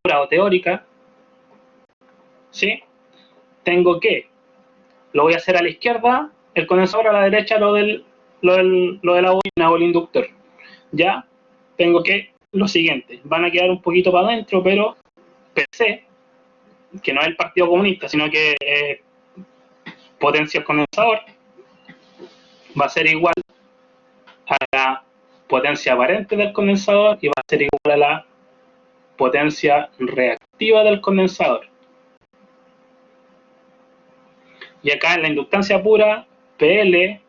pura o teórica, ¿sí? Tengo que, lo voy a hacer a la izquierda, el condensador a la derecha, lo de la bobina o el inductor. Ya tengo que, lo siguiente, van a quedar un poquito para adentro, pero PC, que no es el Partido Comunista, sino que potencia del condensador, va a ser igual a la potencia aparente del condensador y va a ser igual a la potencia reactiva del condensador. Y acá en la inductancia pura, PL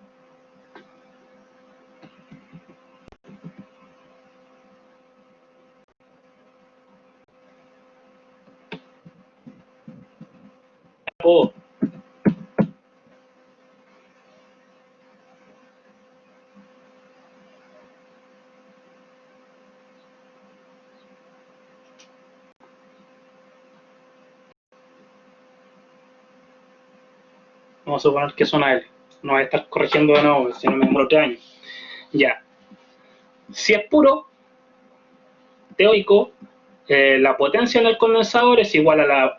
o vamos a suponer que es una L. No voy a estar corrigiendo de nuevo, si no me demoro 3 años. Ya. Si es puro, teórico, la potencia en el condensador es igual a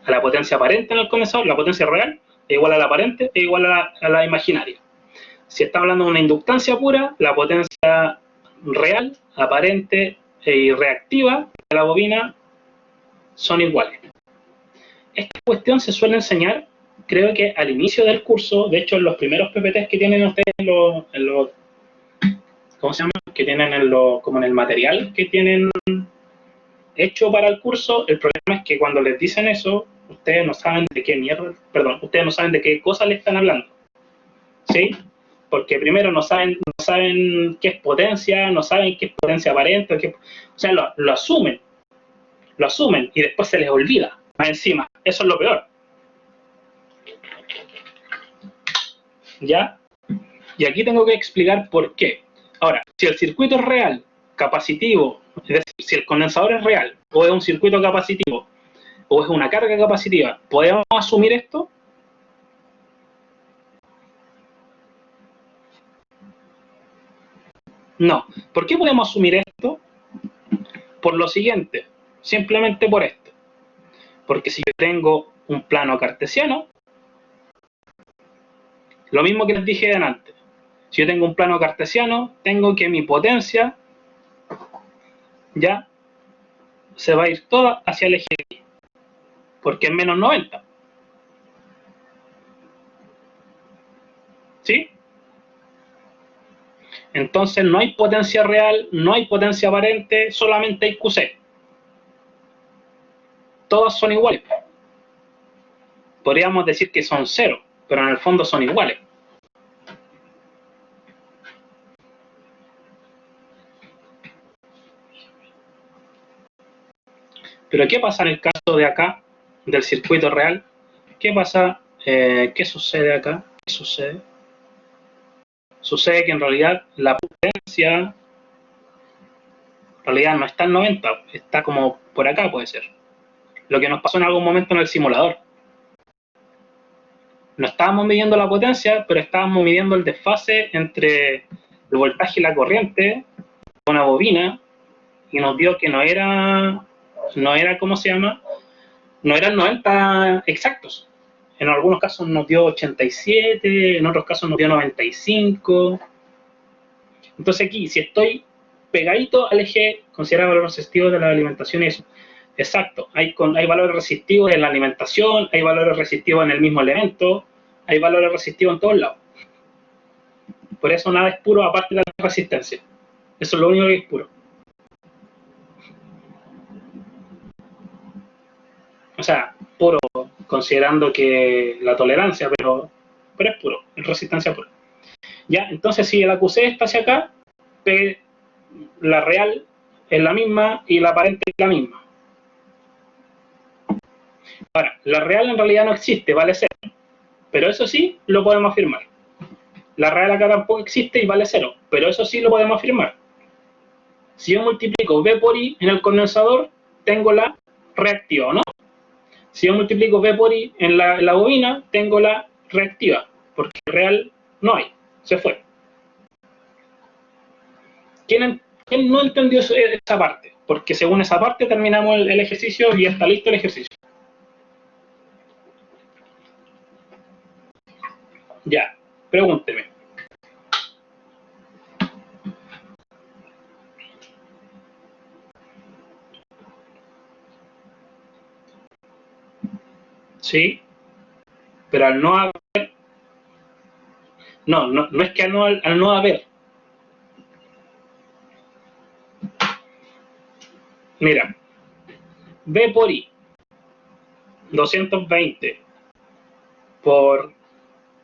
la potencia aparente en el condensador, la potencia real es igual a la aparente e igual a la imaginaria. Si está hablando de una inductancia pura, la potencia real, aparente y reactiva de la bobina son iguales. Esta cuestión se suele enseñar, creo que al inicio del curso, de hecho en los primeros PPTs que tienen ustedes ¿cómo se llama? Que tienen como en el material que tienen hecho para el curso. El problema es que cuando les dicen eso, ustedes no saben de qué mierda, perdón, ustedes no saben de qué cosa le están hablando. ¿Sí? Porque primero no saben qué es potencia, no saben qué es potencia aparente, o sea, lo asumen y después se les olvida, más encima. Eso es lo peor. ¿Ya? Y aquí tengo que explicar por qué. Ahora, si el circuito es real, capacitivo, es decir, si el condensador es real, o es un circuito capacitivo, o es una carga capacitiva, ¿podemos asumir esto? No. ¿Por qué podemos asumir esto? Por lo siguiente, simplemente por esto. Porque si yo tengo un plano cartesiano, Lo mismo que les dije antes. Si yo tengo un plano cartesiano, tengo que mi potencia ya se va a ir toda hacia el eje Y, porque es menos 90. ¿Sí? Entonces no hay potencia real, no hay potencia aparente, solamente hay QC. Todas son iguales. Podríamos decir que son cero, pero en el fondo son iguales. Pero ¿qué pasa en el caso de acá, del circuito real? ¿Qué pasa? ¿Qué sucede acá? ¿Qué sucede? Sucede que en realidad la potencia en realidad no está en 90, está como por acá puede ser. Lo que nos pasó en algún momento en el simulador. No estábamos midiendo la potencia, pero estábamos midiendo el desfase entre el voltaje y la corriente de una bobina, y nos dio que no era, ¿cómo se llama? No eran 90 exactos. En algunos casos nos dio 87, en otros casos nos dio 95. Entonces aquí, si estoy pegadito al eje, considera valores resistivos de la alimentación y eso. Exacto, hay valores resistivos en la alimentación, hay valores resistivos en el mismo elemento, hay valores resistivos en todos lados. Por eso nada es puro aparte de la resistencia. Eso es lo único que es puro. O sea, puro considerando que la tolerancia, pero es puro, es resistencia pura. Ya, entonces si el AQC está hacia acá, la real es la misma y la aparente es la misma. Ahora, la real en realidad no existe, vale 0. Pero eso sí, lo podemos afirmar. La real acá tampoco existe y vale 0, pero eso sí lo podemos afirmar. Si yo multiplico V por I en el condensador, tengo la reactiva, ¿o no? Si yo multiplico V por I en la bobina, tengo la reactiva, porque real no hay, se fue. ¿Quién no entendió esa parte? Porque según esa parte terminamos el ejercicio y ya está listo el ejercicio. Ya, pregúnteme. Sí, pero al no haber... No es que al no haber. Mira, V por I, 220 por...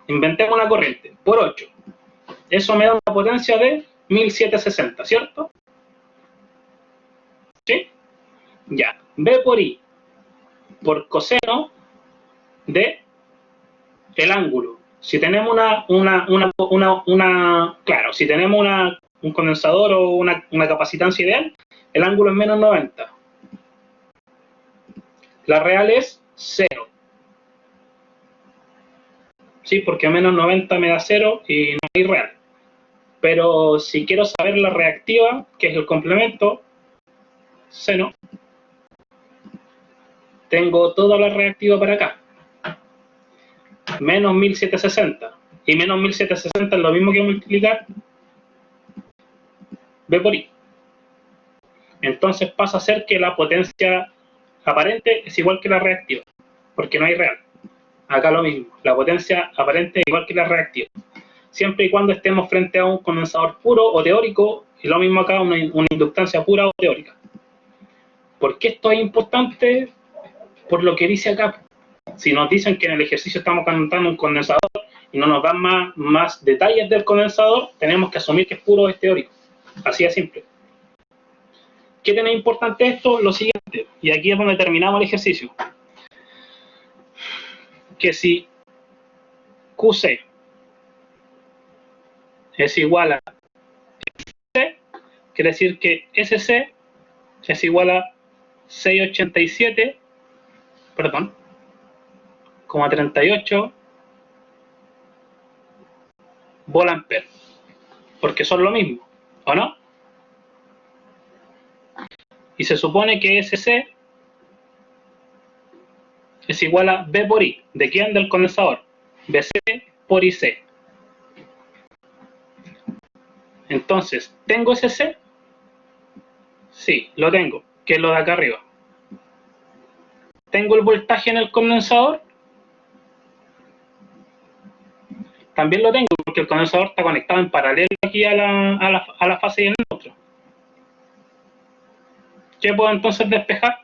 Inventemos una corriente, por 8. Eso me da una potencia de 1760, ¿cierto? ¿Sí? Ya. V por I por coseno de el ángulo. Si tenemos claro, si tenemos un condensador o una capacitancia ideal, el ángulo es menos 90. La real es 0. Sí, porque menos 90 me da 0 y no hay real. Pero si quiero saber la reactiva, que es el complemento, seno, tengo toda la reactiva para acá. Menos 1760. Y menos 1760 es lo mismo que multiplicar V por I. Entonces pasa a ser que la potencia aparente es igual que la reactiva, porque no hay real. Acá lo mismo, la potencia aparente es igual que la reactiva. Siempre y cuando estemos frente a un condensador puro o teórico, y lo mismo acá, una inductancia pura o teórica. ¿Por qué esto es importante? Por lo que dice acá. Si nos dicen que en el ejercicio estamos calentando un condensador y no nos dan más detalles del condensador, tenemos que asumir que es puro o es teórico. Así de simple. ¿Qué tiene importante esto? Lo siguiente, y aquí es donde terminamos el ejercicio. Que si QC es igual a C, quiere decir que SC es igual a 687, perdón, 38 volt-ampere, porque son lo mismo, ¿o no? Y se supone que SC es igual a V por I. ¿De quién? Del condensador. VC por IC. Entonces, ¿tengo ese C? Sí, lo tengo, que es lo de acá arriba. ¿Tengo el voltaje en el condensador? También lo tengo, porque el condensador está conectado en paralelo aquí a la fase y el neutro. ¿Qué puedo entonces despejar?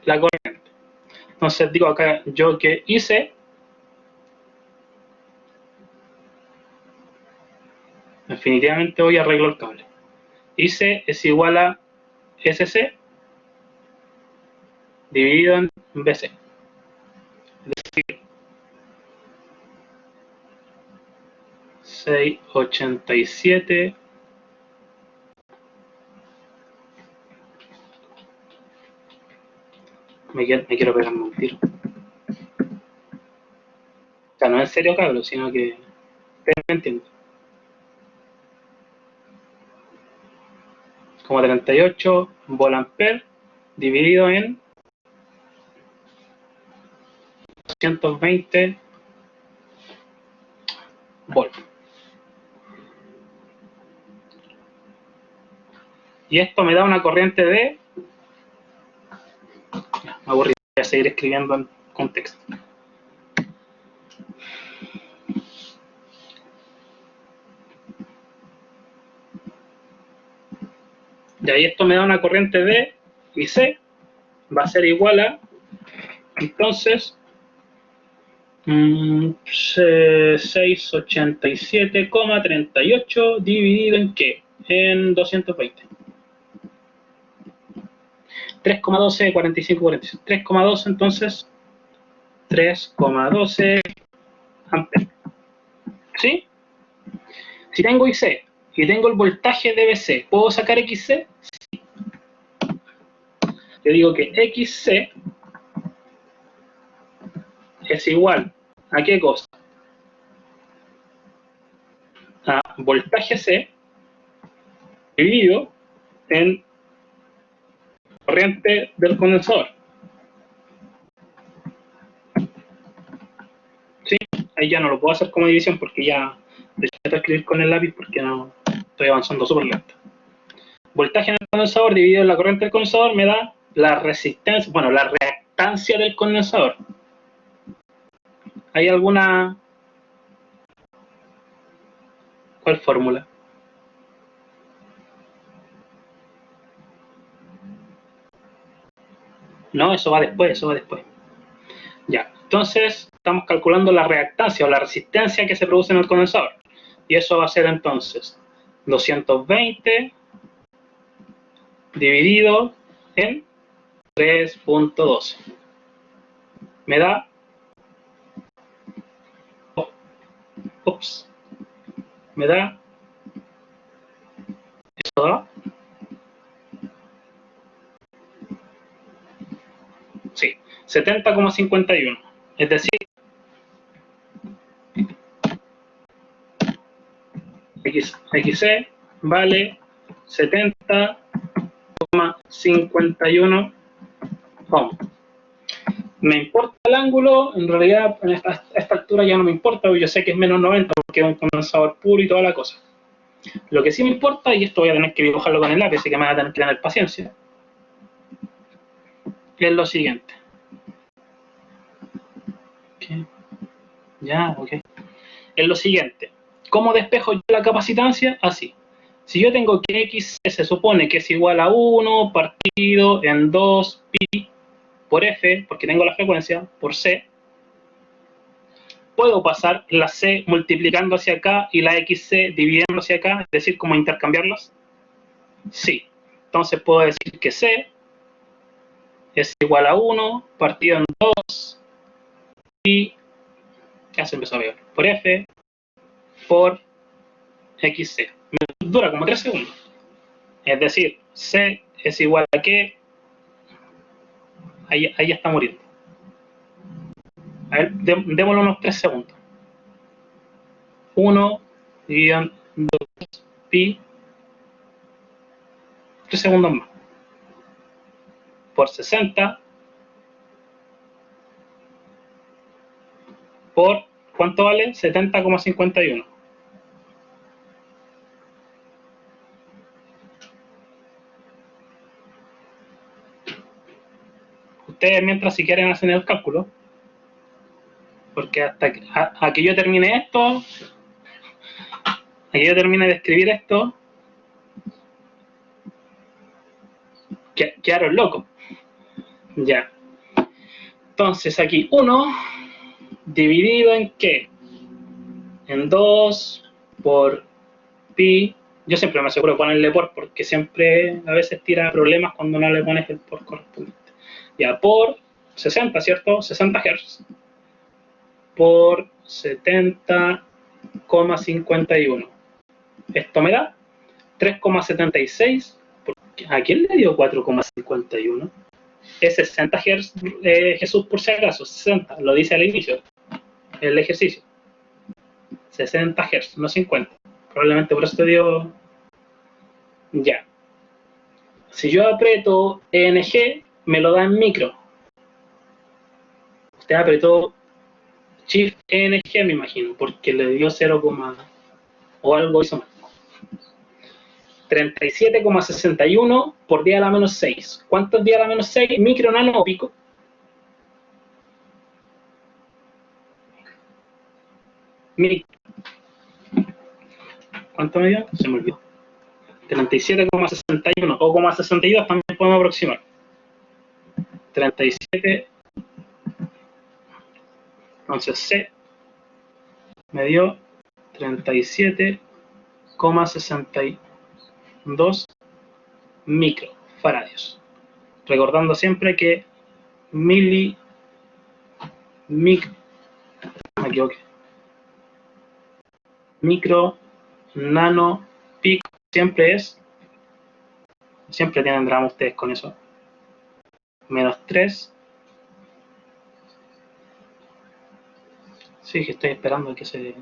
La corriente. Entonces digo acá yo que hice, definitivamente voy a arreglar el cable. IC es igual a SC dividido en BC. Es decir, 687 me quiero pegarme un tiro. O sea, no en serio cabro, sino que ustedes me entienden. Como 38 volt-ampere dividido en 220 volt. Y esto me da una corriente de... Me aburrí, voy a seguir escribiendo en contexto. Y ahí esto me da una corriente de... Y C va a ser igual a... Entonces... 687,38 dividido en ¿qué? En 220. 3,12, 45, 46. 3,12 entonces 3,12 amperes. ¿Sí? Si tengo IC y tengo el voltaje de BC, ¿puedo sacar XC? Sí. Yo digo que XC es igual a ¿qué cosa? A voltaje C dividido en corriente del condensador. ¿Sí? Ahí ya no lo puedo hacer como división porque ya dejé de escribir con el lápiz porque no estoy avanzando súper lento. Voltaje en el condensador dividido en la corriente del condensador me da la resistencia, bueno, la reactancia del condensador. ¿Hay alguna... ¿Cuál fórmula? No, eso va después, eso va después. Ya, entonces estamos calculando la reactancia o la resistencia que se produce en el condensador. Y eso va a ser entonces 220 dividido en 3.12. Me da... Ups. Me da... Eso da... Sí, 70,51. Es decir, XC vale 70,51 ohms. Me importa el ángulo, en realidad a esta altura ya no me importa, porque yo sé que es menos 90 porque es un condensador puro y toda la cosa. Lo que sí me importa, y esto voy a tener que dibujarlo con el lápiz, así que me van a tener que tener paciencia, es lo siguiente. Okay. Ya, ok. Es lo siguiente. ¿Cómo despejo yo la capacitancia? Así. Si yo tengo que X se supone que es igual a 1 partido en 2 pi por F, porque tengo la frecuencia, por C, puedo pasar la C multiplicando hacia acá y la XC dividiendo hacia acá, es decir, ¿cómo intercambiarlas? Sí. Entonces puedo decir que C es igual a 1 partido en 2 pi, ya se empezó a ver, por F por XC. Dura como 3 segundos. Es decir, C es igual a que... Ahí ya está muriendo. A ver, démosle unos 3 segundos. 1 dividido en 2 pi. 3 segundos más. Por 60. Por, ¿cuánto vale? 70,51. Ustedes mientras si quieren hacen el cálculo, porque hasta que yo termine esto, aquí yo termine de escribir esto, quedaron locos. Ya. Entonces aquí 1 dividido en ¿qué? En 2 por pi. Yo siempre me aseguro de ponerle por, porque siempre a veces tira problemas cuando no le pones el por correspondiente. Ya, por 60, ¿cierto? 60 Hz. Por 70,51. Esto me da 3,76. ¿A quién le dio 4,51? Es 60 Hz, Jesús, por si acaso, 60, lo dice al inicio, el ejercicio. 60 Hz, no 50. Probablemente por eso te dio. Ya. Si yo aprieto ENG, me lo da en micro. Usted apretó Shift ENG, me imagino, porque le dio 0, o algo hizo mal. 37,61 por 10 a la menos 6. ¿Cuánto es 10 a la menos 6? ¿Micro, nano o pico? Micro. ¿Cuánto me dio? Se me olvidó. 37,61 o 62 también podemos aproximar. 37. Entonces C me dio 37,62 microfaradios. Recordando siempre que me equivoqué. Micro, nano, pico, siempre tienen drama ustedes con eso. Menos 3. Sí, que estoy esperando que se...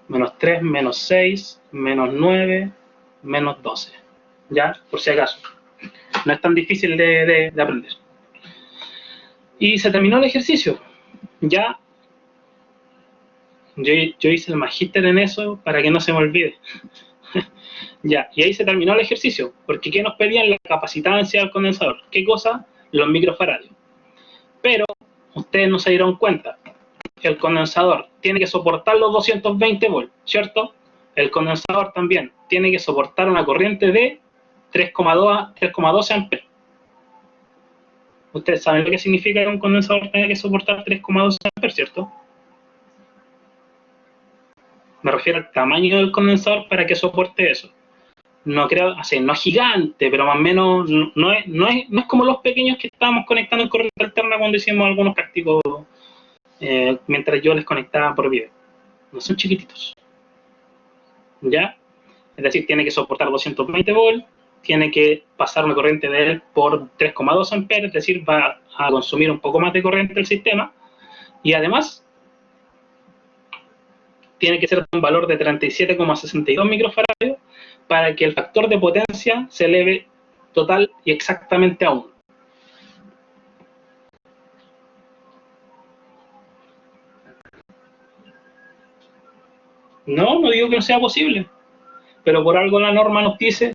Menos 3, menos 6, menos 9, menos 12. Ya, por si acaso. No es tan difícil de aprender. Y se terminó el ejercicio. Ya, yo hice el magíster en eso para que no se me olvide. Ya, y ahí se terminó el ejercicio. Porque ¿qué nos pedían? La capacitancia del condensador. ¿Qué cosa? Los microfaradios. Pero ustedes no se dieron cuenta. El condensador tiene que soportar los 220 volts, ¿cierto? El condensador también tiene que soportar una corriente de 3,12 amperes. Ustedes saben lo que significa que un condensador tenga que soportar 3,12 amperes, ¿cierto? Me refiero al tamaño del condensador para que soporte eso. No creo, así, no es gigante, pero más o menos no es como los pequeños que estábamos conectando en corriente alterna cuando hicimos algunos prácticos mientras yo les conectaba por video. No son chiquititos. ¿Ya? Es decir, tiene que soportar 220 volts, tiene que pasar una corriente de él por 3,2 amperes, es decir, va a consumir un poco más de corriente el sistema, y además tiene que ser de un valor de 37,62 microfaradios para que el factor de potencia se eleve total y exactamente a 1. No digo que no sea posible, pero por algo la norma nos dice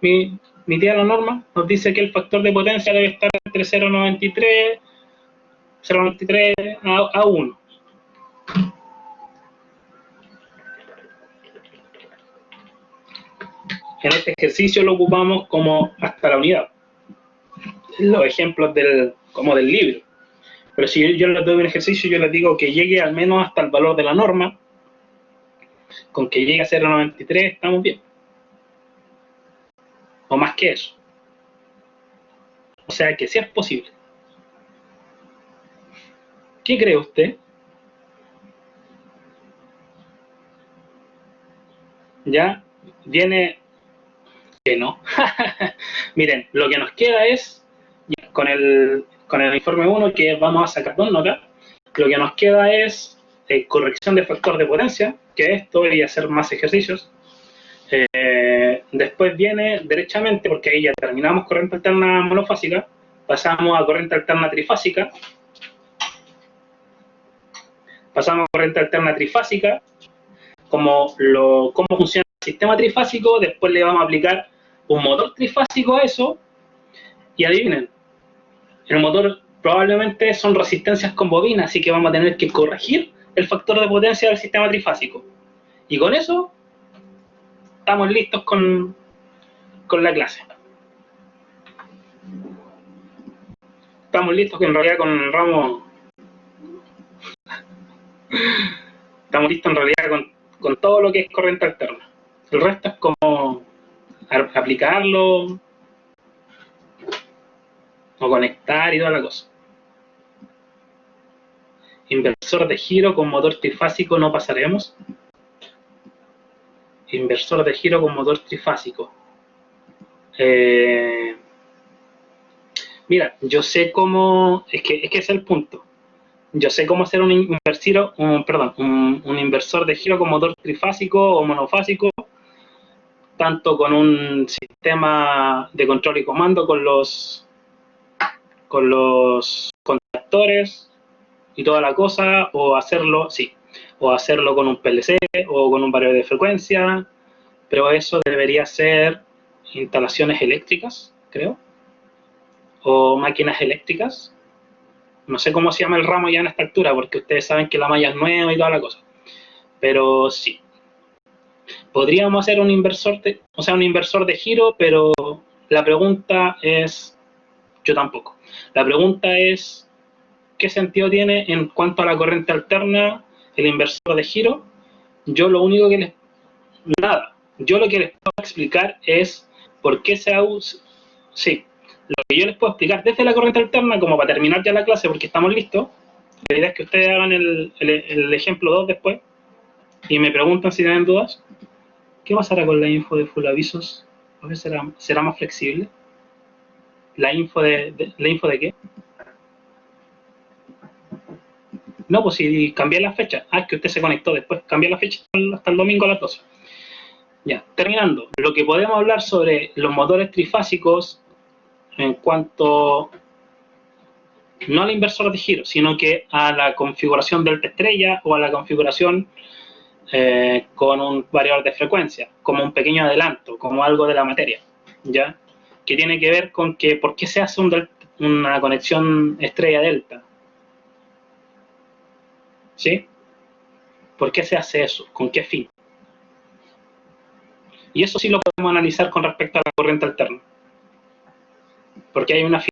mi tía la norma, nos dice que el factor de potencia debe estar entre 0,93 a 1. En este ejercicio lo ocupamos como hasta la unidad. Los ejemplos como del libro. Pero si yo les doy un ejercicio, yo les digo que llegue al menos hasta el valor de la norma. Con que llegue a 0,93 estamos bien. O más que eso. O sea que sí es posible. ¿Qué cree usted? Ya viene que no. Miren, lo que nos queda es, con el informe 1, que vamos a sacar 2 notas, lo que nos queda es corrección de factor de potencia, que esto y hacer más ejercicios. Después viene derechamente, porque ahí ya terminamos corriente alterna monofásica, pasamos a corriente alterna trifásica, cómo funciona el sistema trifásico, después le vamos a aplicar un motor trifásico a eso, Y adivinen, el motor probablemente son resistencias con bobina, así que vamos a tener que corregir el factor de potencia del sistema trifásico. Y con eso estamos listos con la clase. Estamos listos que en realidad con el ramo... Estamos listos en realidad con todo lo que es corriente alterna. El resto es como aplicarlo o conectar y toda la cosa. Inversor de giro con motor trifásico no pasaremos. Inversor de giro con motor trifásico. Mira, yo sé cómo... Es que ese es el punto. Yo sé cómo hacer un inversor de giro con motor trifásico o monofásico, tanto con un sistema de control y comando con los contactores y toda la cosa, o hacerlo con un PLC o con un variador de frecuencia, pero eso debería ser instalaciones eléctricas, creo, o máquinas eléctricas. No sé cómo se llama el ramo ya en esta altura, porque ustedes saben que la malla es nueva y toda la cosa. Pero sí. Podríamos hacer un inversor de giro, pero la pregunta es... Yo tampoco. La pregunta es, ¿qué sentido tiene en cuanto a la corriente alterna el inversor de giro? Yo lo único que les... Nada. Yo lo que les puedo explicar es por qué se usa... Sí. Lo que yo les puedo explicar desde la corriente alterna, como para terminar ya la clase, porque estamos listos. La idea es que ustedes hagan el ejemplo 2 después y me preguntan si tienen dudas. ¿Qué pasará con la info de full avisos? A ver, ¿será más flexible? ¿La info de qué? No, pues si cambié la fecha. Ah, es que usted se conectó después. Cambié la fecha hasta el domingo a las 12. Ya, terminando. Lo que podemos hablar sobre los motores trifásicos en cuanto no al inversor de giro, sino que a la configuración delta estrella o a la configuración con un variador de frecuencia, como un pequeño adelanto, como algo de la materia, ¿ya? Que tiene que ver con que por qué se hace una conexión estrella-delta, ¿sí? ¿Por qué se hace eso? ¿Con qué fin? Y eso sí lo podemos analizar con respecto a la corriente alterna, porque hay una